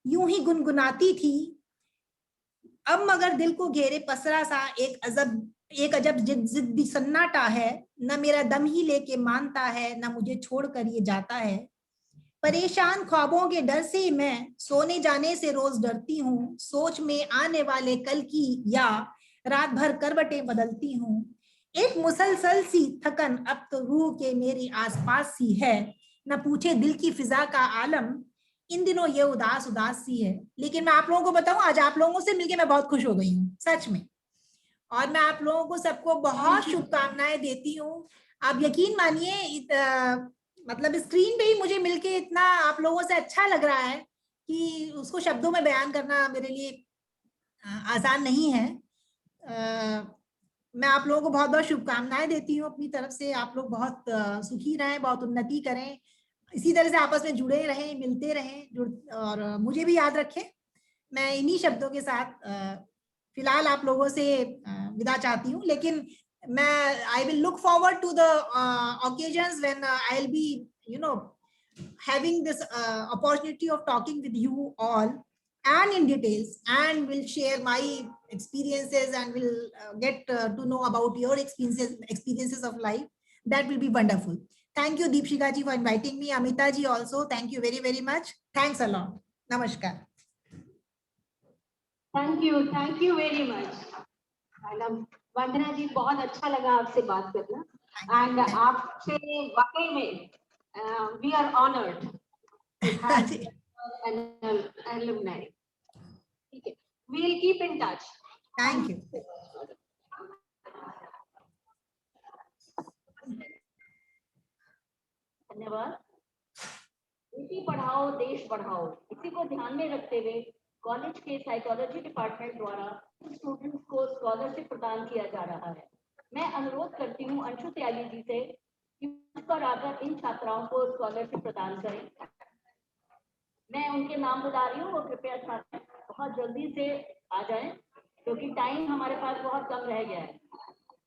यूं ही गुनगुनाती थी। अब मगर दिल को घेरे पसरा सा एक अजब जिद्दी सन्नाटा है। न मेरा दम ही लेके मानता है, न मुझे छोड़कर ये जाता है। परेशान ख्वाबों के डर से मैं सोने जाने से रोज डरती हूँ। सोच में आने वाले कल की या रात भर करवटें बदलती हूँ। एक मुसलसल सी थकन अब तो रूह के मेरे आसपास सी है। न पूछे दिल की फिजा का आलम, इन दिनों ये उदास उदास सी है। लेकिन मैं आप लोगों को बताऊं, आज आप लोगों से मिलके मैं बहुत खुश हो गई हूँ सच में, और मैं आप लोगों को सबको बहुत शुभकामनाएं देती हूँ। आप यकीन मानिए, मतलब स्क्रीन पे ही मुझे मिलके इतना आप लोगों से अच्छा लग रहा है कि उसको शब्दों में बयान करना मेरे लिए आसान नहीं है। मैं आप लोगों को बहुत बहुत शुभकामनाएं देती हूँ अपनी तरफ से। आप लोग बहुत सुखी रहें, बहुत उन्नति करें, इसी तरह से आपस में जुड़े रहें, मिलते रहें, और मुझे भी याद रखें। मैं इन्हीं शब्दों के साथ फिलहाल आप लोगों से विदा चाहती हूँ, लेकिन मैं I will look forward to the occasions when I'll be, having this opportunity of talking with you all and in details, and will share my experiences and will get to know about your experiences of life. That will be wonderful. Thank you, Deepshika ji, for inviting me. Amita ji also, thank you very, very much. Thanks a lot. Namaskar. Thank you very much madam. Vandana ji, बहुत अच्छा लगा आपसे बात करना। And आपसे वाकई में we are honoured to have an alumni. ठीक है, we will keep in touch. Thank you. धन्यवाद. बेटी पढ़ाओ देश बढ़ाओ, इसी को ध्यान में रखते हुए कॉलेज के साइकोलॉजी डिपार्टमेंट द्वारा स्टूडेंट्स को स्कॉलरशिप प्रदान किया जा रहा है. मैं अनुरोध करती हूँ अंशु त्यागी जी से कि मंच पर आकर इन छात्राओं को स्कॉलरशिप प्रदान करें. मैं उनके नाम बता रही हूँ, वो कृपया छात्र बहुत जल्दी से आ जाएं क्योंकि टाइम हमारे पास बहुत कम रह गया है.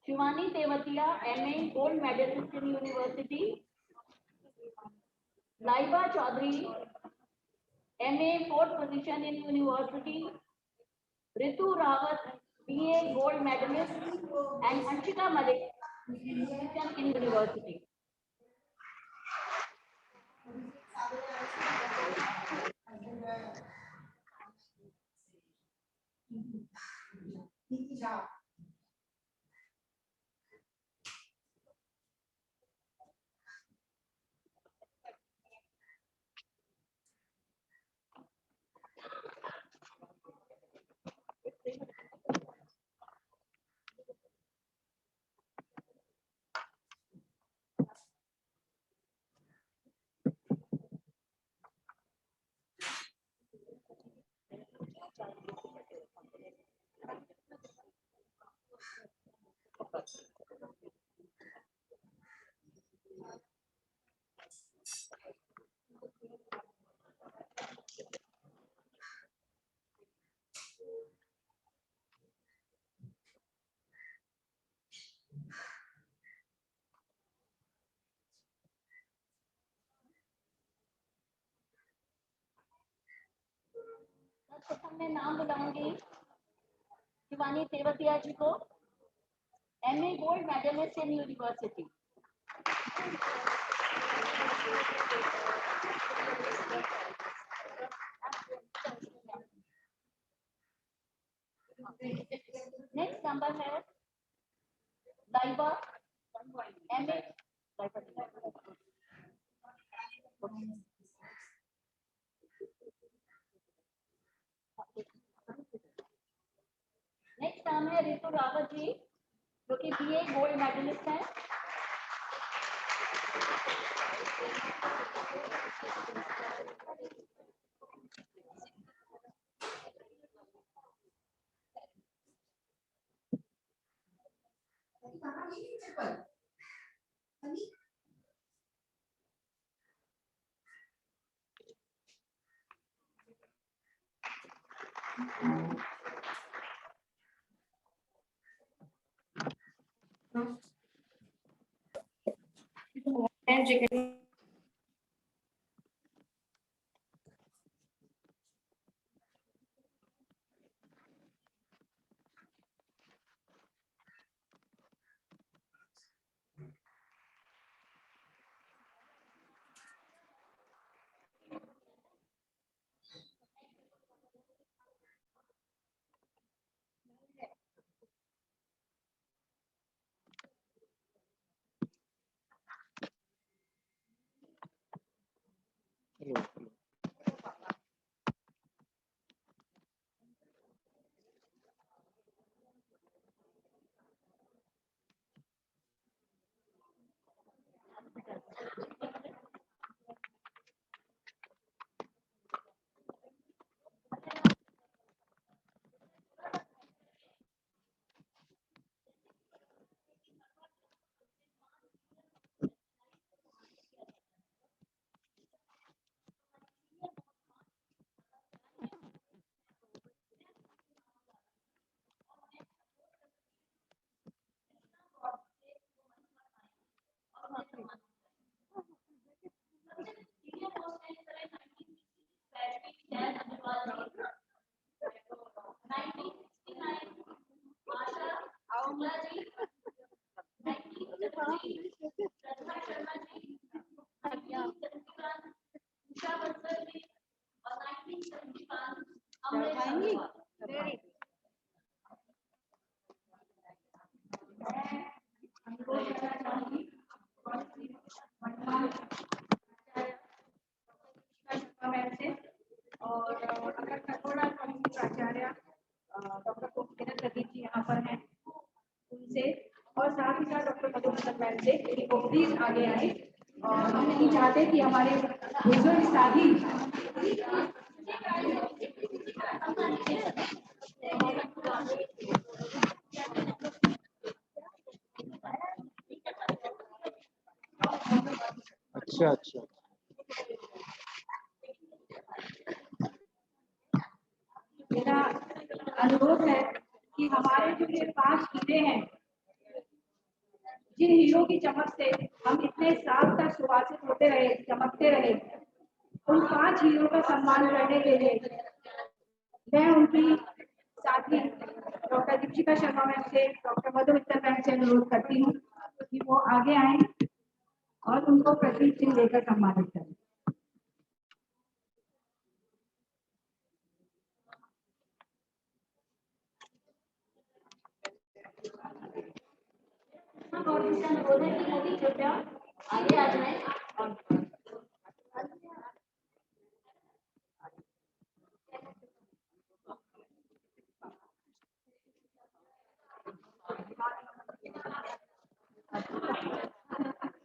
Shivani Tewatia, MA gold medallist in university. Laiba Chaudhary, MA 4th position in university. Ritu Rawat, BA gold medalist, and Anshika Malik, position in university. मैं नाम बुलाऊंगी शिवानी तेवतिया जी को, MA gold medallist in university. Next number है लाइबा, MA. नेक्स्ट नाम है रितु रावत जी जो कि BA गोल्ड मेडलिस्ट हैं. Mister ma'am से कि वो प्लीज आगे आए और हम नहीं चाहते कि हमारे बुजुर्ग साथी अच्छा अच्छा मेरा अनुरोध है कि हमारे जो ये 5 हीरे हैं, जिन हीरो की चमक से हम इतने साल तक सुवासित होते रहे, चमकते रहे, उन 5 हीरो का सम्मान करने के लिए मैं उनकी साथी डॉक्टर दीक्षिता शर्मा मैम से, डॉक्टर मधु मित्तल मैम से अनुरोध करती हूँ कि वो आगे आए और उनको प्रतीक चिन्ह देकर सम्मानित करें। और इसका अनुरोध है कि मोदी कृपया आगे आ जाएं और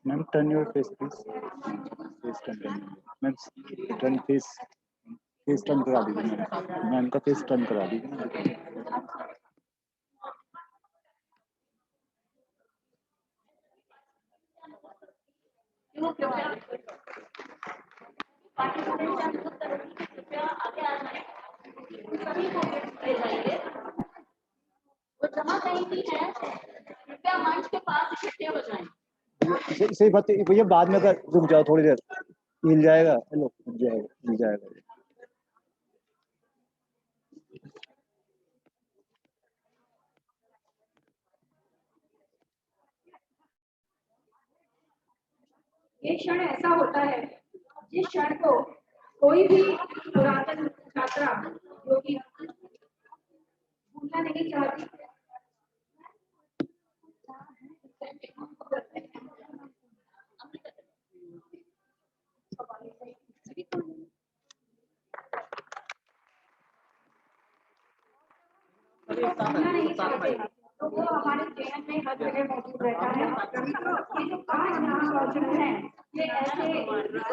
ma'am turn your face please, face turn ma'am, turn face turn करा दीजिए मैम का फेस टर्न करा दीजिए। कृपया आगे आ जाएं, सभी को ले जाइए। वो जमा कहीं भी है, कृपया मंच के पास इकट्ठे हो जाएं। सही बात है भैया, बाद में अगर रुक जाओ थोड़ी देर, मिल जाएगा। हेलो, मिल जाएगा। ये क्षण ऐसा होता है जिस क्षण को कोई भी पुरातन छात्रा जो कि भूलना नहीं चाहती, तो वो हमारे चैनल में हर जगह मौजूद रहता है। ये जो 5 नाम ऑर्जन है, ये ऐसे वरिष्ठ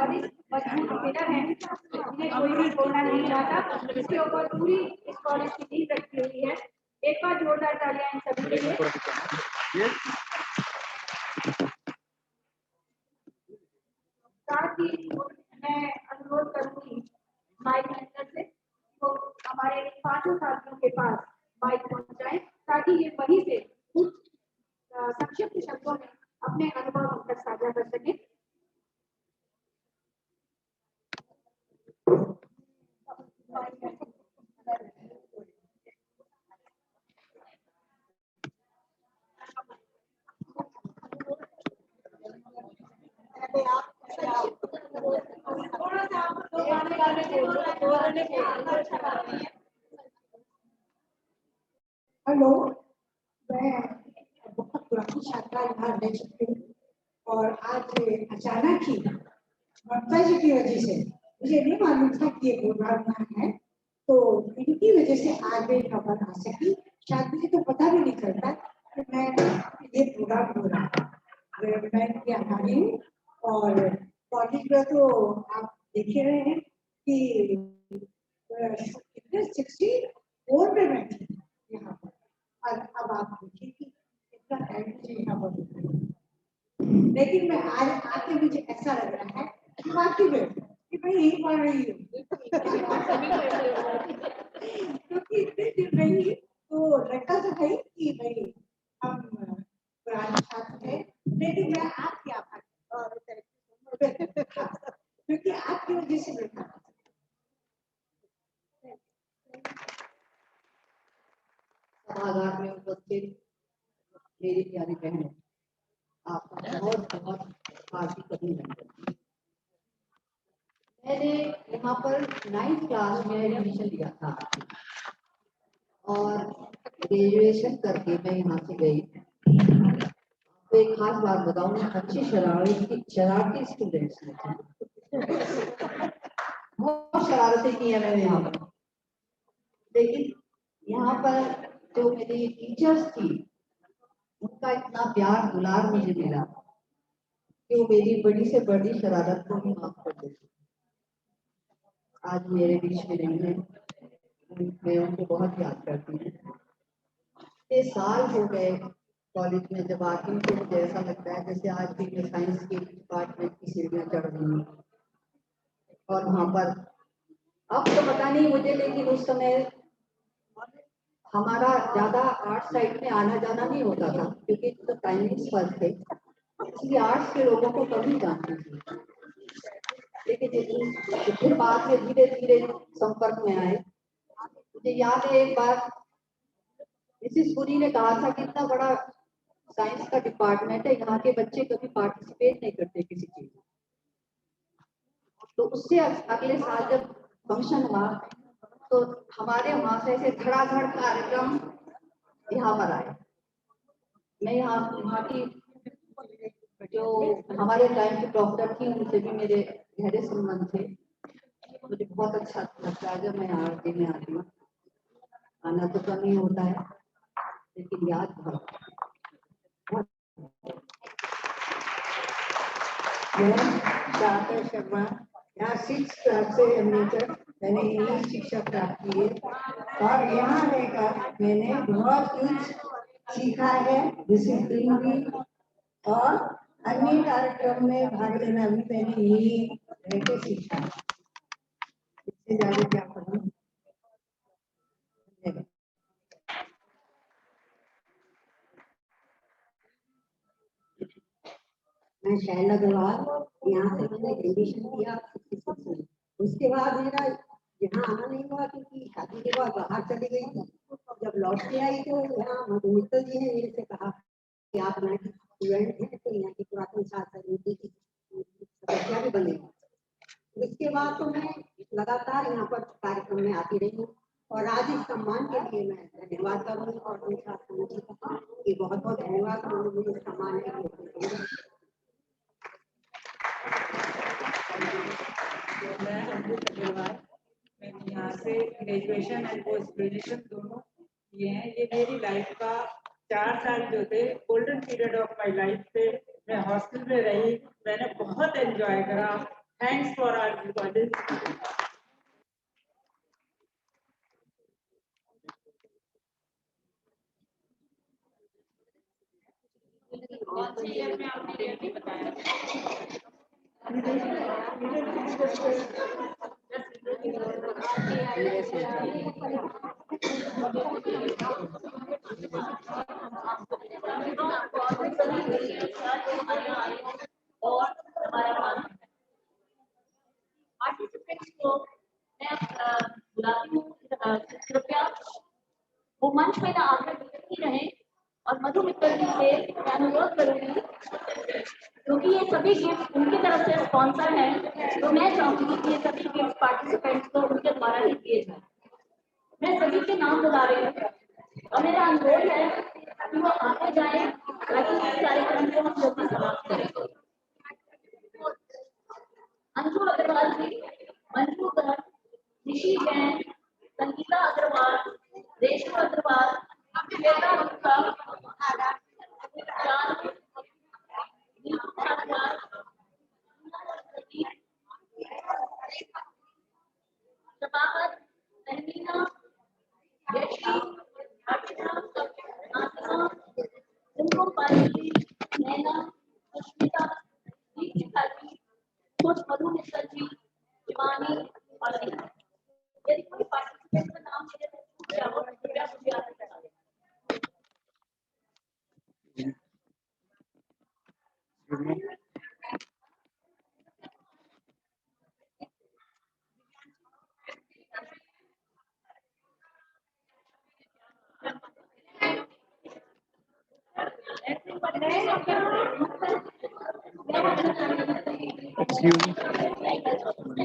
मजबूत लीडर हैं जिन्हें कोई भी छोड़ना नहीं चाहता, जिसके ऊपर पूरी इस कॉलेज की नींव रखी हुई है। एक बार जोरदार तालियां इन सभी के लिए। साथ ही मैं अनुरोध करूंगी माइक मैनेजर से तो हमारे 5 साथियों के पास माइक पहुंचाएं ताकि ये वहीं से कुछ संक्षिप्त शब्दों में अपने अनुभव हम तक साझा कर सकें। हेलो, मैं बहुत पुरानी छात्रा यहाँ रह चुकी हूँ और आज अचानक ही ममता जी की वजह से मुझे नहीं मालूम था कि ये प्रोग्राम है, तो इनकी वजह से आज मैं यहाँ पर आ सकी। शायद मुझे तो पता भी नहीं चलता कि मैं ये प्रोग्राम हो रहा है। मैं इनकी आभारी हूँ और कॉलेज में तो आप देख ही रहे हैं कि कितने 64 पे बैठे यहाँ पर। अब आप देखिए कि इतना टाइम मुझे यहाँ पर, लेकिन मैं आज आके मुझे ऐसा लग रहा है कि वाकई में कि मैं यही पढ़ रही हूँ क्योंकि इतने दिन रही तो लगता तो है कि भाई हम पुराने छात्र हैं, लेकिन मैं आपके आभारी क्योंकि आपकी वजह से मैं सभागार में उपस्थित मेरी प्यारी बहनों, आपका बहुत बहुत हार्दिक अभिनंदन। मैंने यहाँ पर 9th क्लास में एडमिशन लिया था और ग्रेजुएशन करके मैं यहाँ से गई। तो एक खास बात बताऊँ, अच्छी शरारती स्टूडेंट्स में बहुत शरारतें की है मैंने यहाँ पर, लेकिन यहाँ पर जो मेरी टीचर्स थी उनका इतना प्यार दुलार मुझे मिला कि वो मेरी बड़ी से बड़ी शरारत को भी माफ कर देती। आज मेरे बीच में नहीं है, मैं उनको बहुत याद करती हूँ। ये साल हो गए कॉलेज में जब आती हूँ तो मुझे ऐसा लगता है जैसे आज भी मैं साइंस के डिपार्टमेंट की सीढ़ियाँ चढ़ रही हूँ। और वहाँ पर अब तो पता नहीं मुझे, लेकिन उस समय हमारा ज्यादा आर्ट साइड में आना जाना नहीं होता था क्योंकि तो टाइमिंग्स फर्क थे, इसलिए आर्ट्स के लोगों को कभी जानती थी। लेकिन फिर बाद में धीरे धीरे संपर्क में आए। मुझे याद है एक बार मिसिस पुरी ने कहा था कि इतना बड़ा साइंस का डिपार्टमेंट है, यहाँ के बच्चे कभी पार्टिसिपेट नहीं करते किसी चीज में। तो उससे अगले साल जब फंक्शन हुआ तो हमारे वहां से ऐसे धड़ाधड़ कार्यक्रम यहाँ पर आए। मैं यहाँ की जो हमारे टाइम की डॉक्टर थी उनसे भी मेरे गहरे संबंध थे। मुझे बहुत अच्छा लगता है जब मैं आरती में आती हूँ। आना तो कम ही होता है लेकिन याद बहुत। मैं शारदा शर्मा, यहाँ 6th क्लास से मैंने इंग्लिश शिक्षा प्राप्त की है और यहाँ रहकर मैंने बहुत कुछ सीखा है, डिसिप्लिन भी और अन्य कार्यक्रम में भाग लेना भी मैंने यही रहकर सीखा है। इससे ज्यादा क्या करूँ। मैं शैला अग्रवाल, यहाँ से मैंने ग्रेजुएशन किया। उसके बाद मेरा यहाँ आना नहीं हुआ क्योंकि शादी के बाद बाहर चली गई। जब लौट के आई तो यहाँ मधु मित्तल जी ने मेरे से कहा कि आप यहाँ की स्टूडेंट हैं तो यहाँ की पुरातन छात्र समिति की सदस्य भी बने। इसके बाद तो मैं लगातार यहाँ पर कार्यक्रम में आती रही हूँ और आज इस सम्मान के लिए मैं धन्यवाद करूँगी और उनका समिति का ये बहुत बहुत धन्यवाद। उन्होंने मुझे सम्मान के लिए मैं अमृत अग्रवाल, मैंने यहाँ से ग्रेजुएशन एंड पोस्ट ग्रेजुएशन दोनों किए हैं। ये मेरी लाइफ का 4 साल जो थे golden period of my life थे। मैं हॉस्टल में रही, मैंने बहुत एंजॉय करा। Thanks for our college. और हमारा पार्टिसिपेंट्स को मैं बुलाती हूँ, कृपया वो मंच पे ना आकर ही रहे। और मधु मित्तल जी से मैं अनुरोध करूंगी क्योंकि ये सभी गिफ्ट उनकी तरफ से स्पॉन्सर हैं, तो मैं चाहूंगी कि ये सभी गिफ्ट पार्टिसिपेंट्स को उनके द्वारा ही दिए जाए। मैं सभी के नाम बुला रही हूँ और मेरा अनुरोध है कि वो आगे जाए ताकि इस कार्यक्रम को हम जल्दी समाप्त करें। अंशु अग्रवाल जी, मंजू कर, निशी जैन, संगीता अग्रवाल, रेशमा अग्रवाल, श्वेता गुप्ता, शफाकत, तहमीना, यशी, अर्चना, आसमा, कुमकुम पाली, नैना, सुष्मिता, दीपिका जी, खुद मधु मित्तल जी, शिवानी और रीना। यदि कोई पार्टिसिपेंट का नाम मेरे से छूट गया हो तो कृपया मुझे याद करा दें।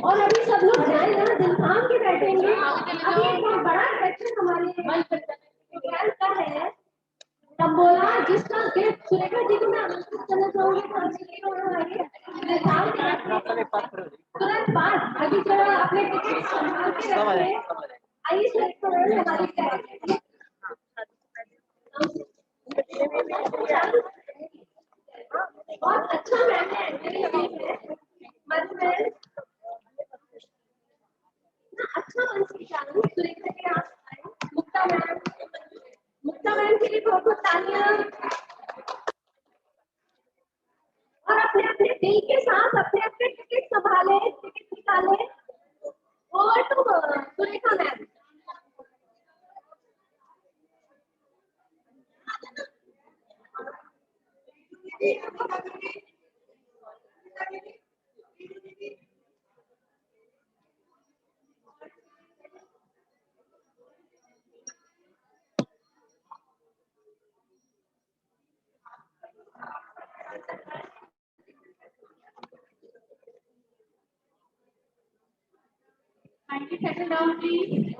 और अभी सब लोग ध्यान ना दिल थाम के बैठेंगे। अभी एक बहुत बड़ा सेक्शन हमारे विज्ञान का है। तब बोला जिसका गिफ्ट सुरेखा जी को मैं आमंत्रित करना चाहूंगी दिल थाम के बैठिए। तुरंत बाद अभी जरा अपने टिकट संभाल के रखिए। आइए सुरेखा हमारी बहुत अच्छा मैम है अच्छा सुरेखा जी आप मुक्ता मैम के लिए बहुत बहुत तालियां और अपने अपने दिल के साथ अपने अपने टिकट संभाले टिकट निकाले और तो Surekha ma'am settle down, please.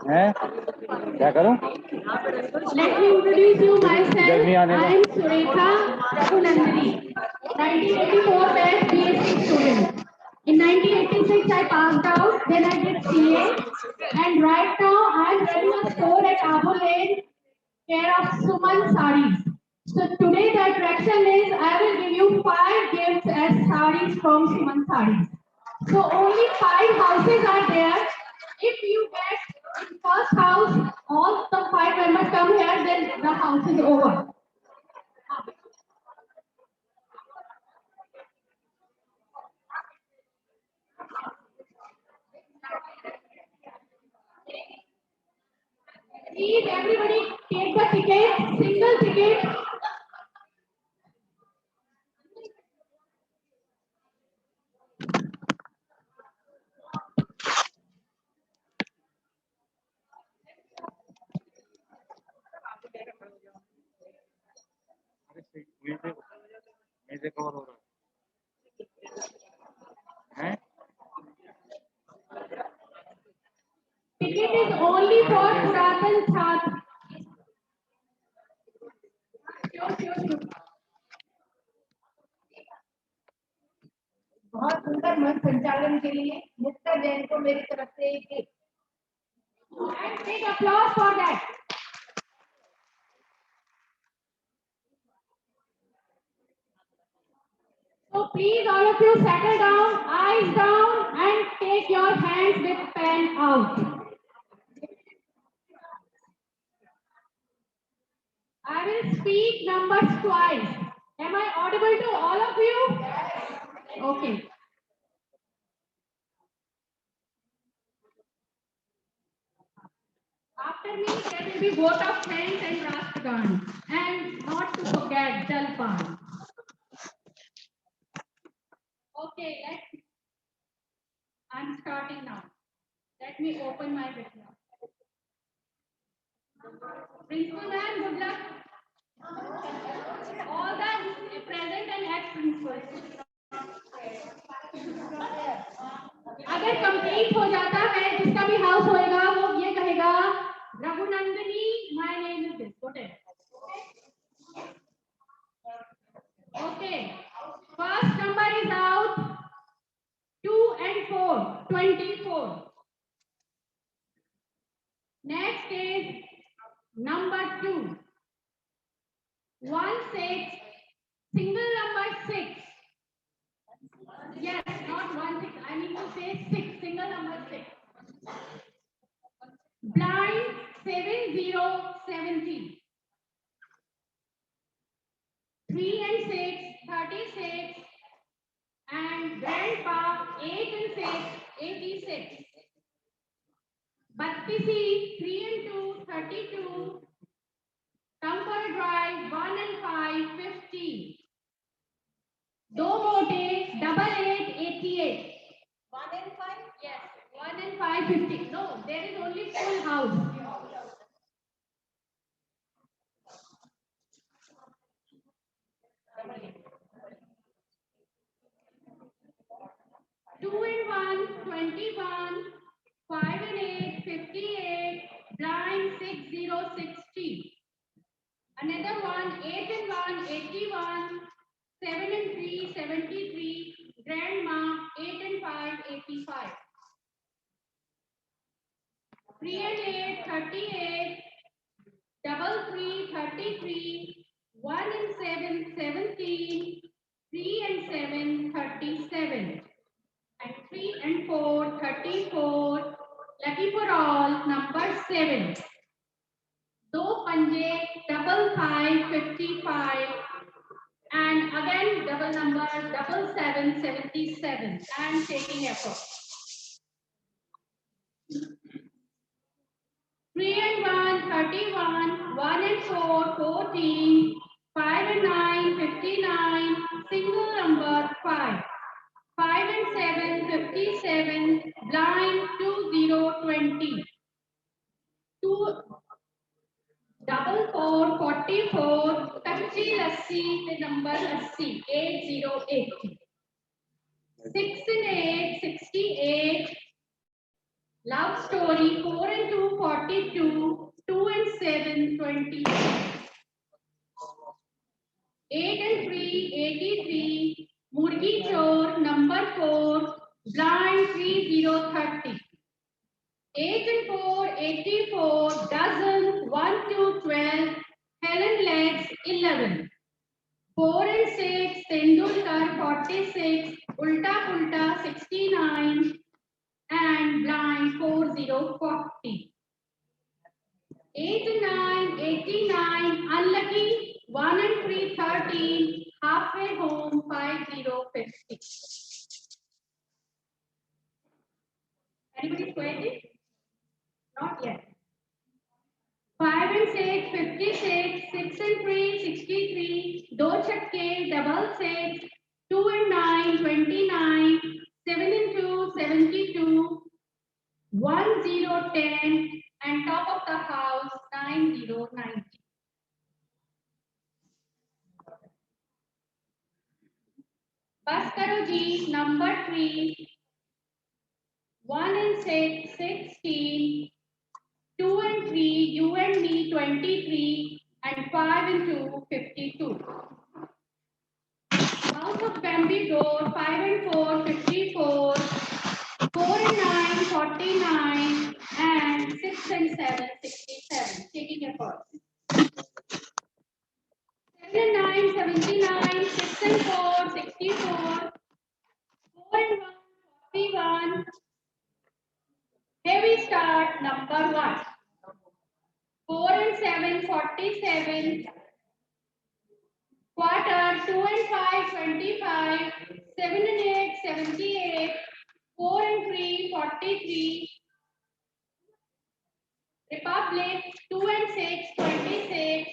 हैं क्या करूं? Let me introduce you myself. I am Surekha Raghunandani, 1984 best BSc student. In 1986 I passed out, then I did CA, and right now I am running a store at Abu Lane, care of Suman Sarees. So today the attraction is I will give you 5 gifts as sarees from Suman Sarees. So only 5 houses are there. If you get in first house, all the 5 members come here, then the house is over. Please everybody take the ticket, single ticket. मेरे cover हो रहा है Ticket is only for Puratan Chhatra. बहुत सुंदर मंच संचालन के लिए मुक्ता जैन को मेरी तरफ से एक And big applause for that. So please all of you settle down, eyes down, and take your hands with pen out. I will speak numbers twice. Am I audible to all of you? Okay. After me, there will be vote of thanks and Rashtragan. And not to forget Jalpan. Okay, I'm starting now. Let me open my video. Principal ma'am, good luck. All the present and ex-principals. अगर complete हो जाता है जिसका भी house होएगा वो ये कहेगा Raghunandini my name is this okay first number is out 2 and 4 24 next is number 2 1 6 single number 6 yes not 1 6 I mean to say 6 single number 6 blind 7070 3 and 6 36 and grandpa 8 and 6 86 Battisi 3 and 2 32 come for a drive 1 and 5 50 दो मोटे 8 88 1 and 5 yes 1 and 5 50 no there is only full house 2 and 1 21 5 and 8 58 blind 6060 another one 8 and 1 81 7 and 3 73 grandma 8 and 5 85 3 and 8, 38. 3, 33. 1 and 7, 17. 3 and 7, 37. And 3 and 4, 34. Lucky for all, number 7. 2 पंजे, 5, 55. And again, double number, 7, 77. And taking effort. 3 and 1, 31. 1 and 4, 14. 5 and 9, 59. Single number, 5. 5 and 7, 57. Blind, 20, 20. 2, 4, 44. Kacchi lassi, the number lassi, 80, 80. 6 and 8, 68. Love story, 4 and 2, 42. 2 and 7, 20. 8 and 3, 83. Murgi Chor, number 4. Blind, 30, 30. 8 and 4, 84. Dozen, 1 to 12. Helen Legs, 11. 4 and 6, Tendulkar, 46. Ulta Pulta, 69. And blind, 40, 40. 8 and 9, 89. Unlucky, 1 and 3, 13. Halfway home, 50, 50. Anybody squared it? Not yet. 5 and 6, 56. 6 and 3, 63. 2 chakke, double 6. 2 and 9, 29. 7 and 2, 72. 1, 0, 10. And top of the house, 9, 0, 90. Bas karo ji, number 3. 1 and 6, 16. 2 and 3, you and me, 23. And 5 and 2, 52. House of Bambi door, 5 and 4, 54. 4 and 9, 49. And 6 and 7, 67. Taking effort. 7 and 9, 79. 6 and 4, 64. 4 and 1, 41. Here we start number 1. 4 and 7, 47. Quarter, 2 and 5, 25. 7 and 8, 78. 4 and 3, 43. Republic, 2 and 6, 26.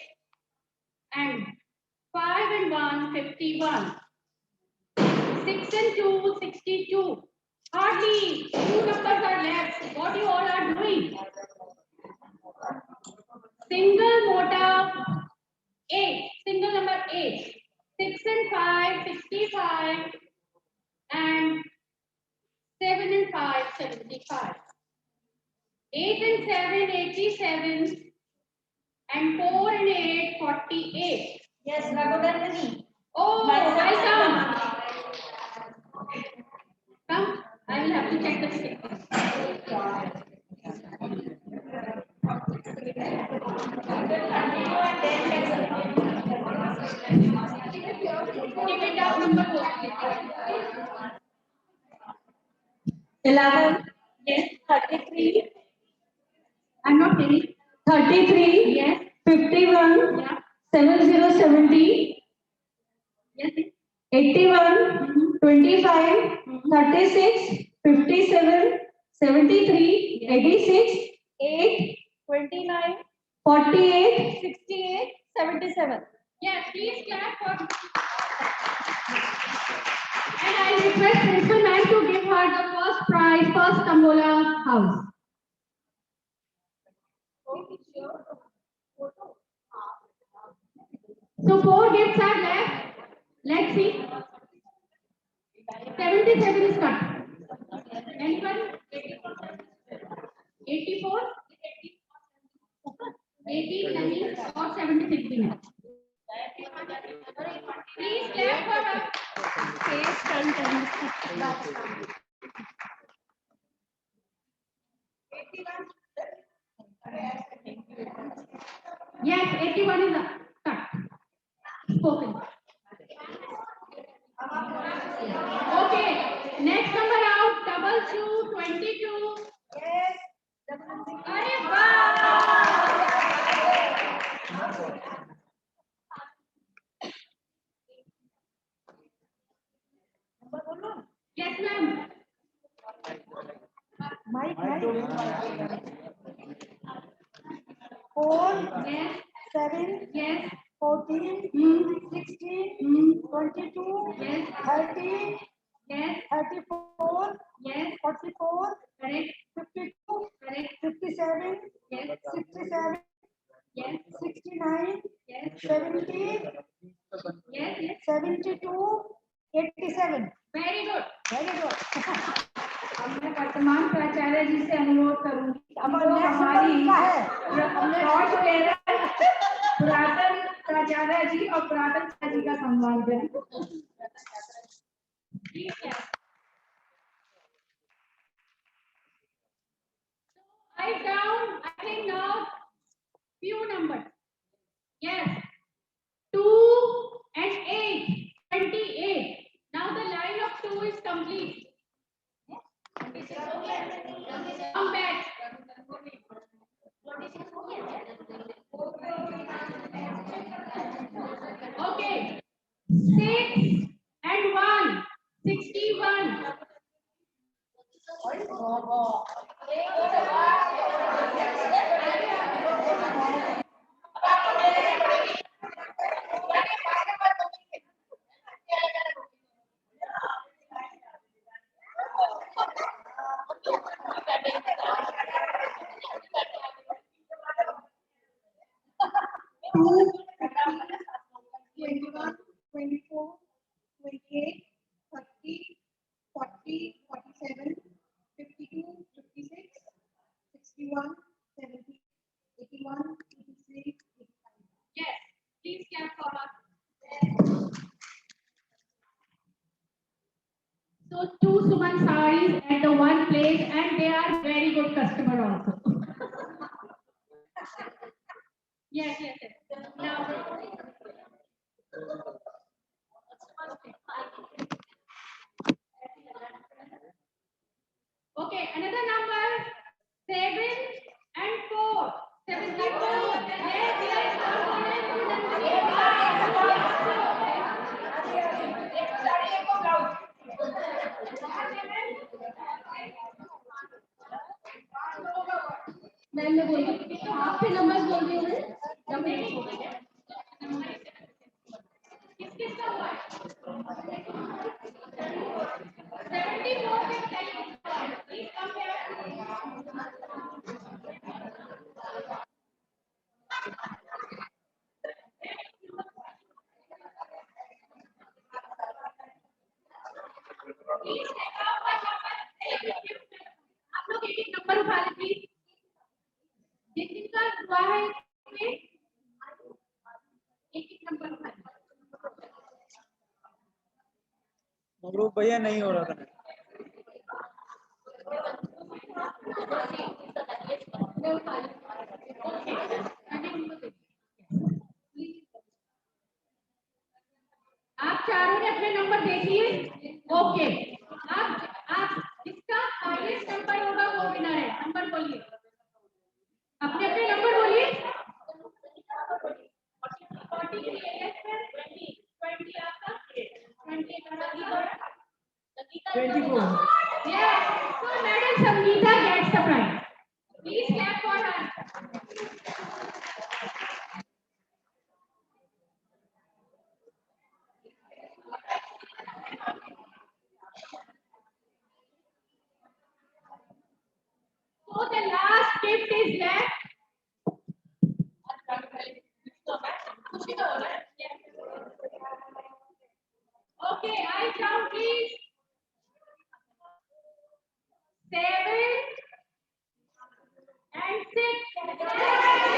And 5 and 1, 51. 6 and 2, 62. Hardly 2 numbers are left. What you all are doing? Single motor, 8. Single number 8. 6 and 5, 65. And 7 and 5, 75. 8 and 7, 87. And 4 and 8, 48. Yes, Raghunandani. Oh, welcome. Come, I will have to check the stickers. Give it down number 4. 11. Yes, 33. I'm not hearing. 33. Yes. 51. Yeah. 7070. Yes. 81. 25. 36. 57. 73. 86. 8. 29. 48. 68. 77. Yes, please clap for. And I request Principal Ma'am to give her the first prize, first Tambola house. So 4 gifts are left. Let's see. 77 is cut. Anyone? 84? 80, 90, or 76 minutes. Please clap for her. Face turn. 81. Yes, 81 is cut. Spoken. Okay, next number out, 2222. Yes. अरे वाह! Yes, ma'am. Mike, 4, Yes. 7, Yes. 14, 16, 22, Yes. 30, Yes. 34, Yes. 44, Correct. 52, Correct. 57, Yes. 67, Yes. 69, Yes. 70, Yes. Yes. 72, 87. Very good. Very good. अब मैं वर्तमान प्राचार्य जी से अनुरोध करूंगी अब हम लोग next हमारी number क्या है? पुरातन प्राचार्य जी और पुरातन जी का सम्मान करें। Write down, I think now few numbers. Yes, 2 and 8, 28. Now the line of 2 is complete. Come back. Okay, 6 and 1, 61. Two, 21, 24, 28, 30, 40, 47, 52, 56, 61, 70, 81, 83, 85. Yes, please clap for us. So 2 Suman sarees at the one place and they are very good customer also. Yes, yes, yes. Now, okay, another number 7 and 4. 74. Yes, yes. मैंने बोली आपके number बोल रही हूँ किसका हुआ है 74 के प्लीज कम आप लोग एक नंबर उठा लें प्लीज जिसका हुआ है एक नंबर उठा लें मगरूब भैया नहीं हो रहा था आप चारों ने अपने नंबर देखिए ओके आप जिसका हाईएस्ट नंबर होगा वो विनर है नंबर बोलिए अपने अपने नंबर बोलिए 20 आपका 24 yes so madam Sangeeta gets the prize please clap for her so the last gift is left okay I count please 7 and 6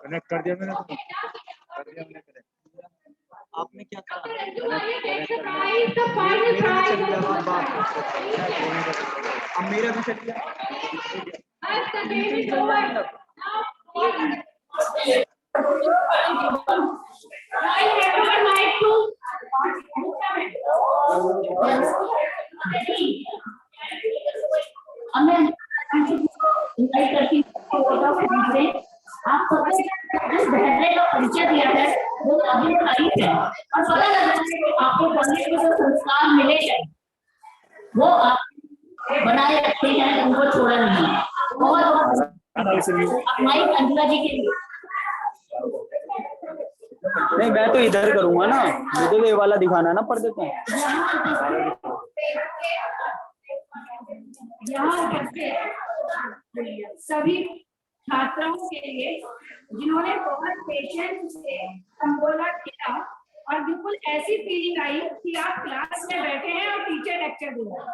connect कर दिया मैंने, कर दिया मैंने कनेक्ट। आपने क्या कहा? अब मेरा भी चल गया। आप जिस धैर्य का परिचय दिया है वो काफी तारीफ है और पता लग रहा है कि आपको पढ़ने के जो संस्कार मिले हैं वो आप बनाए रखते हैं, उनको छोड़ा नहीं। बहुत माइक अंजुला जी के लिए। नहीं मैं तो इधर करूंगा ना, मुझे तो ये वाला दिखाना ना पर्दे पे। यहाँ सभी छात्राओं के लिए जिन्होंने बहुत पेशेंस से संबोधन किया और बिल्कुल ऐसी फीलिंग आई कि आप क्लास में बैठे हैं और टीचर लेक्चर दे रहे हैं।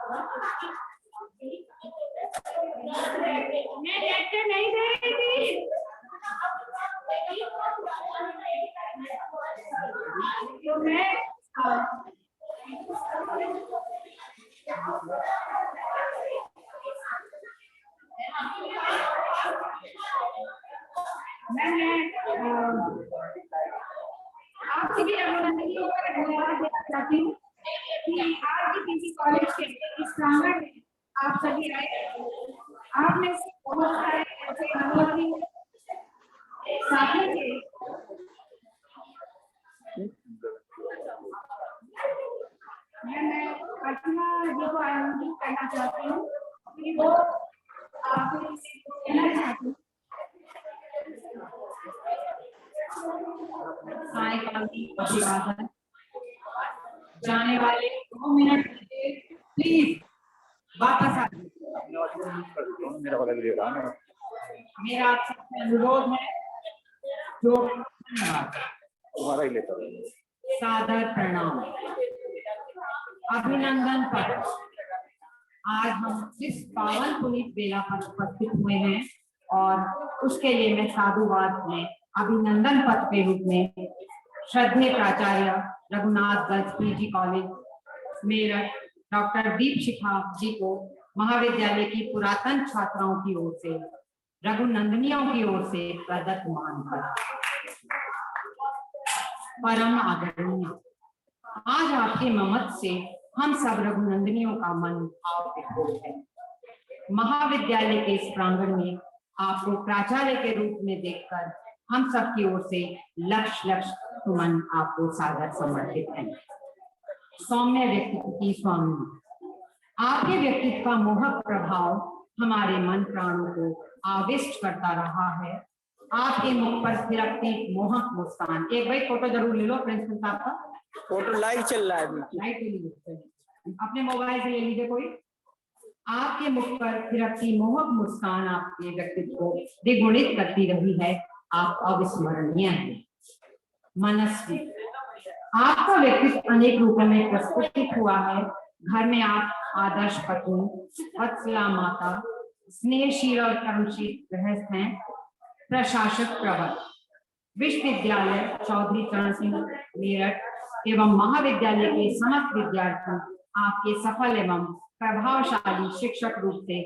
मैं लेक्चर नहीं दे रही थी, तो मैं आपसे भी रघुनंदनी पर धन्यवाद देना चाहती हूँ कि आज भी किसी कॉलेज के इस प्रांगण में आप सभी आए। आप में से बहुत सारे ऐसे अनुभवी साथी थे मैं अर्चना जी को आमंत्रित करना चाहती हूँ कि वो आपको कहना चाहती हूँ। सायकाल की अभिवादन जाने वाले 2 मिनट प्लीज वापस आ। मेरा आप सबसे अनुरोध है जो तुम्हारा ही लेता हूँ। सादर प्रणाम, अभिनंदन पत्र। आज हम जिस पावन पुनीत बेला पर उपस्थित हुए हैं और उसके लिए मैं साधुवाद में अभिनंदन पत्र के रूप में श्रद्धेय प्राचार्य Raghunath Girls PG College Meerut doctor Deep Shikha ji को महाविद्यालय की पुरातन छात्राओं की ओर से, रघुनंदनियों की ओर से प्रदत्त मानकर परम आदरणीय। आज आपके ममत से हम सब रघुनंदनियों का मन भाव विभोर है। महाविद्यालय के इस प्रांगण में आपको प्राचार्य के रूप में देखकर हम सब की ओर से लक्ष लक्ष सुमन आपको सादर समर्पित है। सौम्य व्यक्तित्व की स्वामी, आपके व्यक्तित्व का मोहक प्रभाव हमारे मन प्राणों को आविष्ट करता रहा है। आपके मुख पर थिरकती मोहक मुस्कान, एक भाई फोटो जरूर ले लो प्रिंसिपल साहब का। फोटो लाइव चल रहा है, लाइव ले लीजिए, अपने मोबाइल से ले लीजिए कोई। आपके मुख पर थिरकती मोहक मुस्कान आपके व्यक्तित्व को द्विगुणित करती रही है। आप अविस्मरणीय हैं। मनस्वी, आपका व्यक्तित्व अनेक रूपों में प्रस्फुटित हुआ है। घर में आप आदर्श पत्नी, वत्सला माता, स्नेहशील और कर्मशील गृहस्थ हैं, प्रशासक प्रवर। विश्वविद्यालय चौधरी चरण सिंह मेरठ एवं महाविद्यालय के समस्त विद्यार्थी आपके सफल एवं प्रभावशाली शिक्षक रूप से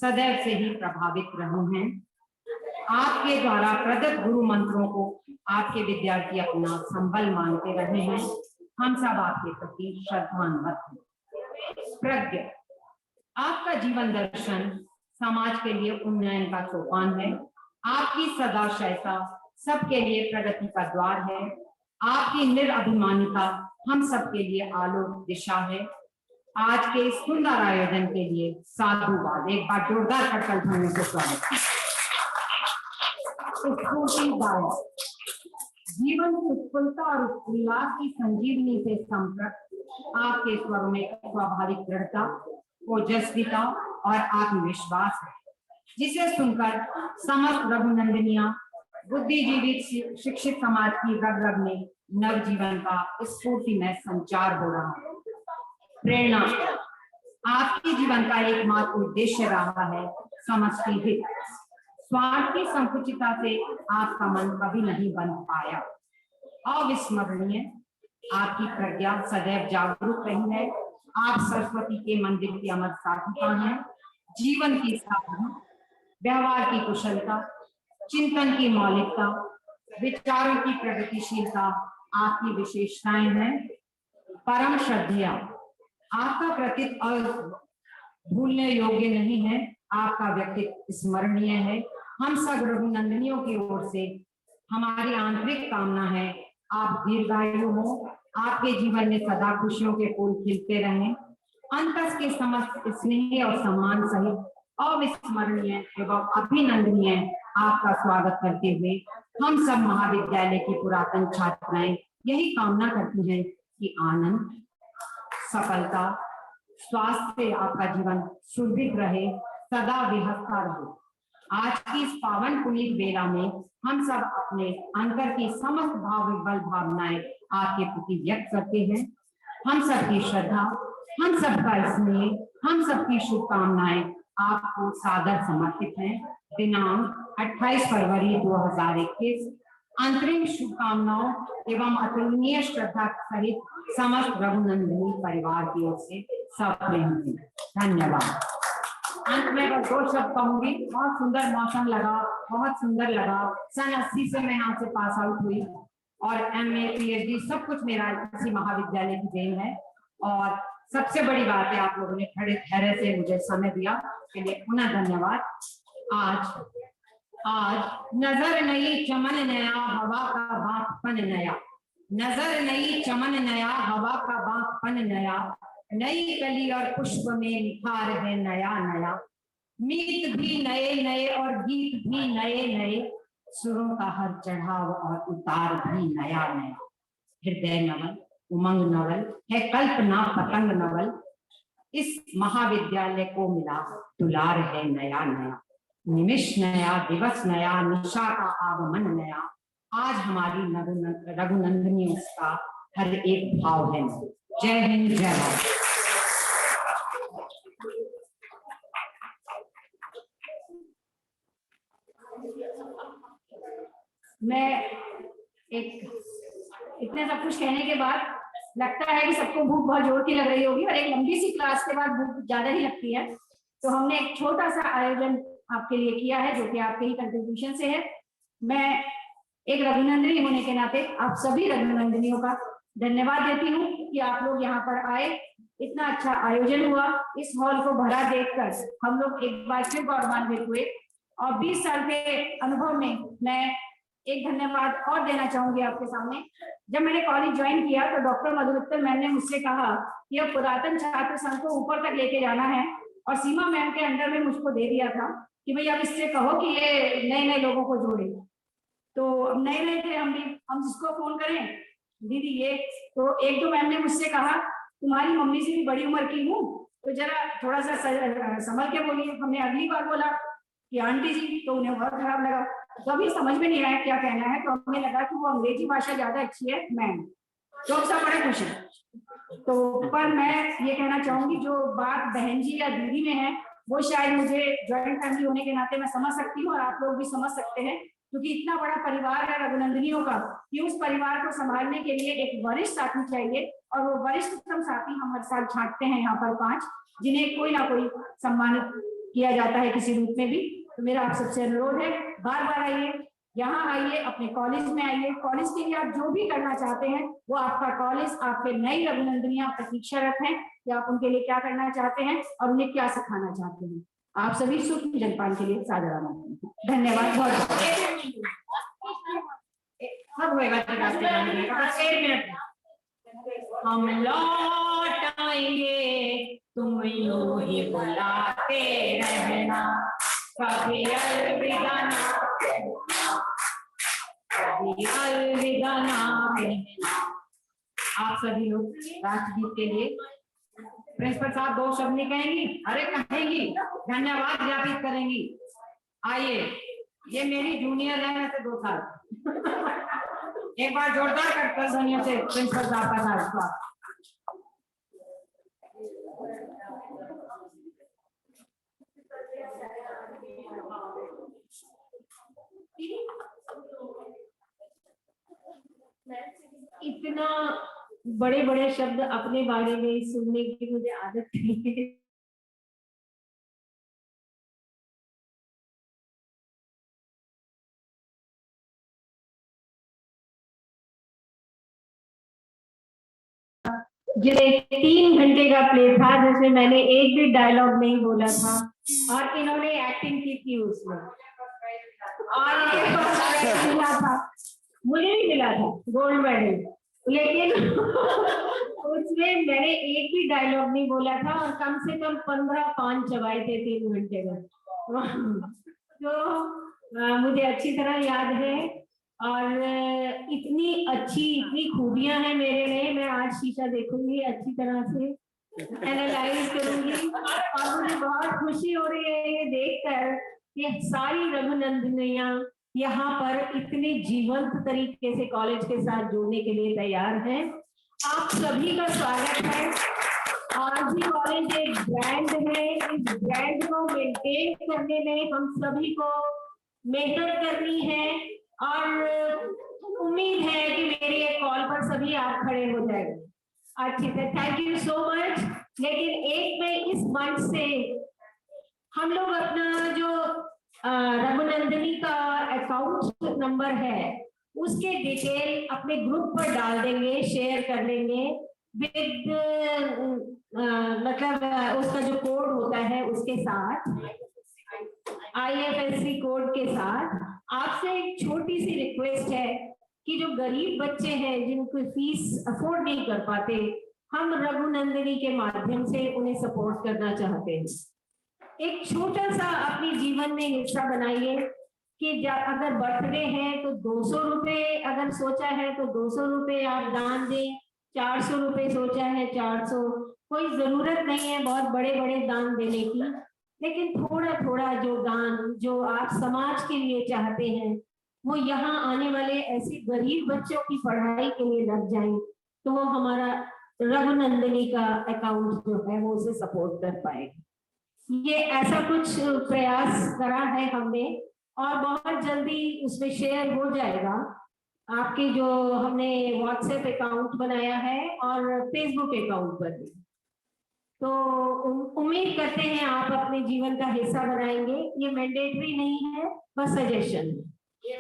सदैव से ही प्रभावित रहे हैं। आपके द्वारा प्रदत्त गुरु मंत्रों को आपके विद्यार्थी अपना संबल मानते रहे हैं। हम सब आपके प्रति श्रद्धान्वित हैं। प्रज्ञ, आपका जीवन दर्शन समाज के लिए उन्नयन का सोपान है। आपकी सदाशयता सबके लिए प्रगति का द्वार है। आपकी निरअभिमानिता हम सबके लिए आलोक दिशा है। आज के इस सुंदर आयोजन के लिए साधुवाद। एक बार जोरदार करतल ध्वनि से स्वागत। जीवन की उत्फुल्लता और उल्लास की संजीवनी से संपृक्त आपके स्वर में स्वाभाविक दृढ़ता, ओजस्विता और आत्मविश्वास है, जिसे सुनकर समस्त रघुनंदनिया बुद्धिजीवी शिक्षित समाज की रग रग में नवजीवन का स्फूर्तिमय संचार हो रहा है। प्रेरणा, आपके जीवन का एकमात्र उद्देश्य रहा है समष्टि हित। स्वार्थ की संकुचितता से आपका मन कभी नहीं बन पाया। अविस्मरणीय, आपकी प्रज्ञा सदैव जागरूक रही है। आप सरस्वती के मंदिर की अमर साधिका हैं। जीवन की साधना, व्यवहार की कुशलता, चिंतन की मौलिकता, विचारों की प्रगतिशीलता आपकी विशेषताएं हैं। परम श्रद्धेय, आपका कृतित्व भूलने योग्य नहीं है। आपका व्यक्तित्व स्मरणीय है। हम सब रघुनंदनियों की ओर से हमारी आंतरिक कामना है आप दीर्घायु हो, आपके जीवन में सदा खुशियों के फूल खिलते रहें। अंतस के समस्त स्नेह और सम्मान सहित अविस्मरणीय एवं अभिनंदनीय आपका स्वागत करते हुए हम सब महाविद्यालय की पुरातन छात्राएं यही कामना करती हैं कि आनंद, सफलता, स्वास्थ्य से आपका जीवन सुदृढ़ रहे, सदा विहसता रहे। आज की इस पावन पुनीत बेला में हम सब अपने अंतर की समस्त भावविह्वल भावनाएं आपके प्रति व्यक्त करते हैं। हम सबकी श्रद्धा, हम सबका स्नेह, हम सबकी शुभकामनाएं आपको सादर समर्पित हैं। दिनांक 28 फरवरी 2021। अंतरिम शुभकामनाओं एवं अतुलनीय श्रद्धा सहित समस्त रघुनंदनी परिवार की ओर से सब प्रेम। धन्यवाद। अंत में बस 2 शब्द कहूंगी। बहुत सुंदर मौसम लगा, बहुत सुंदर लगा। सन 80 से मैं यहाँ से पास आउट हुई और MA PhD सब कुछ मेरा इसी महाविद्यालय की देन है। और सबसे बड़ी बात है आप लोगों ने खड़े धैर्य से मुझे समय दिया, के लिए पुनः धन्यवाद। आज नजर नई चमन नया, हवा का बांकपन नया। नजर नई चमन नया, हवा का बांकपन नया। नई कली और पुष्प में निखार है नया नया। मीत भी नए नए और गीत भी नए नए। सुरों का हर चढ़ाव और उतार भी नया नया। हृदय नवल, उमंग नवल है, कल्पना पतंग नवल। इस महाविद्यालय को मिला दुलार है नया नया। निमिष नया, दिवस नया, निशा का आगमन नया। आज हमारी रघुनंदनी का हर एक भाव है। जय हिंद, जय भारत। मैं इतने सब कुछ कहने के बाद लगता है कि सबको भूख बहुत जोर की लग रही होगी और एक लंबी सी क्लास के बाद भूख ज्यादा ही लगती है। तो हमने एक छोटा सा आयोजन आपके लिए किया है जो कि आपके ही कंट्रीब्यूशन से है। मैं एक रघुनंदनी होने के नाते आप सभी रघुनंदनियों का धन्यवाद देती हूँ कि आप लोग यहाँ पर आए। इतना अच्छा आयोजन हुआ, इस हॉल को भरा देखकर हम लोग एक बार फिर गौरवान्वित हुए। और 20 साल के अनुभव में मैं एक धन्यवाद और देना चाहूंगी आपके सामने। जब मैंने कॉलेज ज्वाइन किया तो डॉक्टर मधुमित्तल मैम ने मुझसे कहा कि अब पुरातन छात्र संघ को ऊपर तक लेके जाना है और सीमा मैम के अंडर में मुझको दे दिया था कि भाई अब इससे कहो कि ये नए नए लोगों को जोड़े। तो नए नए थे हम भी, हम जिसको फोन करें दीदी ये, तो एक दो मैम ने मुझसे कहा तुम्हारी मम्मी से भी बड़ी उम्र की हूँ तो जरा थोड़ा सा संभल के बोलिए। हमने अगली बार बोला कि आंटी जी, तो उन्हें बहुत खराब लगा, कभी समझ में नहीं आया क्या कहना है। तो हमें लगा कि वो अंग्रेजी भाषा ज्यादा अच्छी है मैम, तो सब बड़े खुश हैं। तो पर मैं ये कहना चाहूंगी जो बात बहन जी या दीदी में है वो शायद मुझे ज्वाइंट फैमिली होने के नाते मैं समझ सकती हूँ और आप लोग भी समझ सकते हैं, क्योंकि इतना बड़ा परिवार है रघुनंदनियों का कि उस परिवार को संभालने के लिए एक वरिष्ठ साथी चाहिए। और वो वरिष्ठतम साथी हम हर साल छांटते हैं यहाँ पर 5, जिन्हें कोई ना कोई सम्मानित किया जाता है किसी रूप में भी। तो मेरा आप सबसे अनुरोध है, बार बार आइए, यहाँ आइए, अपने कॉलेज में आइए। कॉलेज के लिए आप जो भी करना चाहते हैं वो आपका कॉलेज, आपके नई रघुनंदनियां प्रतीक्षारत हैं कि आप उनके लिए क्या करना चाहते हैं और उन्हें क्या सिखाना चाहते हैं। आप सभी सूक्ष्म जलपान के लिए सादर आमंत्रित हैं। धन्यवाद बहुत। सब होएगा एक मिनट, हम लौट आएंगे तुम यूं ही बुलाते रहना, कभी अलविदा ना कभी अलविदा ना कहना। आप सभी लोग राष्ट्रगीत के लिए प्रिंसिपल साहब 2 शब्द नहीं कहेंगी, अरे कहेंगी, धन्यवाद ज्ञापित करेंगी। आइए, ये मेरी जूनियर है वैसे 2 साल। एक बार जोरदार कर ध्वनियों से प्रिंसिपल साहब का स्वागत। इतना बड़े बड़े शब्द अपने बारे में सुनने की मुझे आदत नहीं है। जिन्हें 3 घंटे का प्ले था जिसमें मैंने एक भी डायलॉग नहीं बोला था और इन्होंने एक्टिंग की थी उसमें और मिला था, मुझे भी मिला था गोल्ड मेडल, लेकिन उसमें मैंने एक भी डायलॉग नहीं बोला था और कम से कम 15 पान चबाए थे 3 घंटे में। तो मुझे अच्छी तरह याद है और इतनी खूबियां हैं मेरे में। मैं आज शीशा देखूंगी, अच्छी तरह से एनालाइज करूंगी और मुझे बहुत खुशी हो रही है ये देखकर कि सारी रघुनंदनियां यहाँ पर इतने जीवंत तरीके से कॉलेज के साथ जुड़ने के लिए तैयार हैं। आप सभी का स्वागत है। आरजी कॉलेज एक ब्रांड है, इस ब्रांड को मेंटेन करने में हम सभी को मेहनत करनी है और उम्मीद है कि मेरी एक कॉल पर सभी आप खड़े हो जाएंगे। अच्छी से थैंक यू सो मच। लेकिन एक में इस मंच से हम लोग अपना जो रघुनंदनी का अकाउंट नंबर है उसके डिटेल अपने ग्रुप पर डाल देंगे, शेयर कर लेंगे विद मतलब उसका जो कोड होता है उसके साथ, IFSC कोड के साथ। आपसे एक छोटी सी रिक्वेस्ट है कि जो गरीब बच्चे हैं जिनको फीस अफोर्ड नहीं कर पाते, हम रघुनंदनी के माध्यम से उन्हें सपोर्ट करना चाहते हैं। एक छोटा सा अपने जीवन में हिस्सा बनाइए कि अगर बर्थडे है तो 200 रुपए, अगर सोचा है तो 200 रुपए आप दान दें, 400 रुपए सोचा है 400, कोई जरूरत नहीं है बहुत बड़े बड़े दान देने की, लेकिन थोड़ा थोड़ा जो दान जो आप समाज के लिए चाहते हैं वो यहाँ आने वाले ऐसे गरीब बच्चों की पढ़ाई के लिए लग जाए तो वो हमारा रघुनंदनी का अकाउंट जो है वो उसे सपोर्ट कर पाएगा। ये ऐसा कुछ प्रयास करा है हमने और बहुत जल्दी उसमें शेयर हो जाएगा आपके जो हमने व्हाट्सएप अकाउंट बनाया है और फेसबुक अकाउंट पर भी। तो उम्मीद करते हैं आप अपने जीवन का हिस्सा बनाएंगे। ये मैंडेटरी नहीं है, बस सजेशन।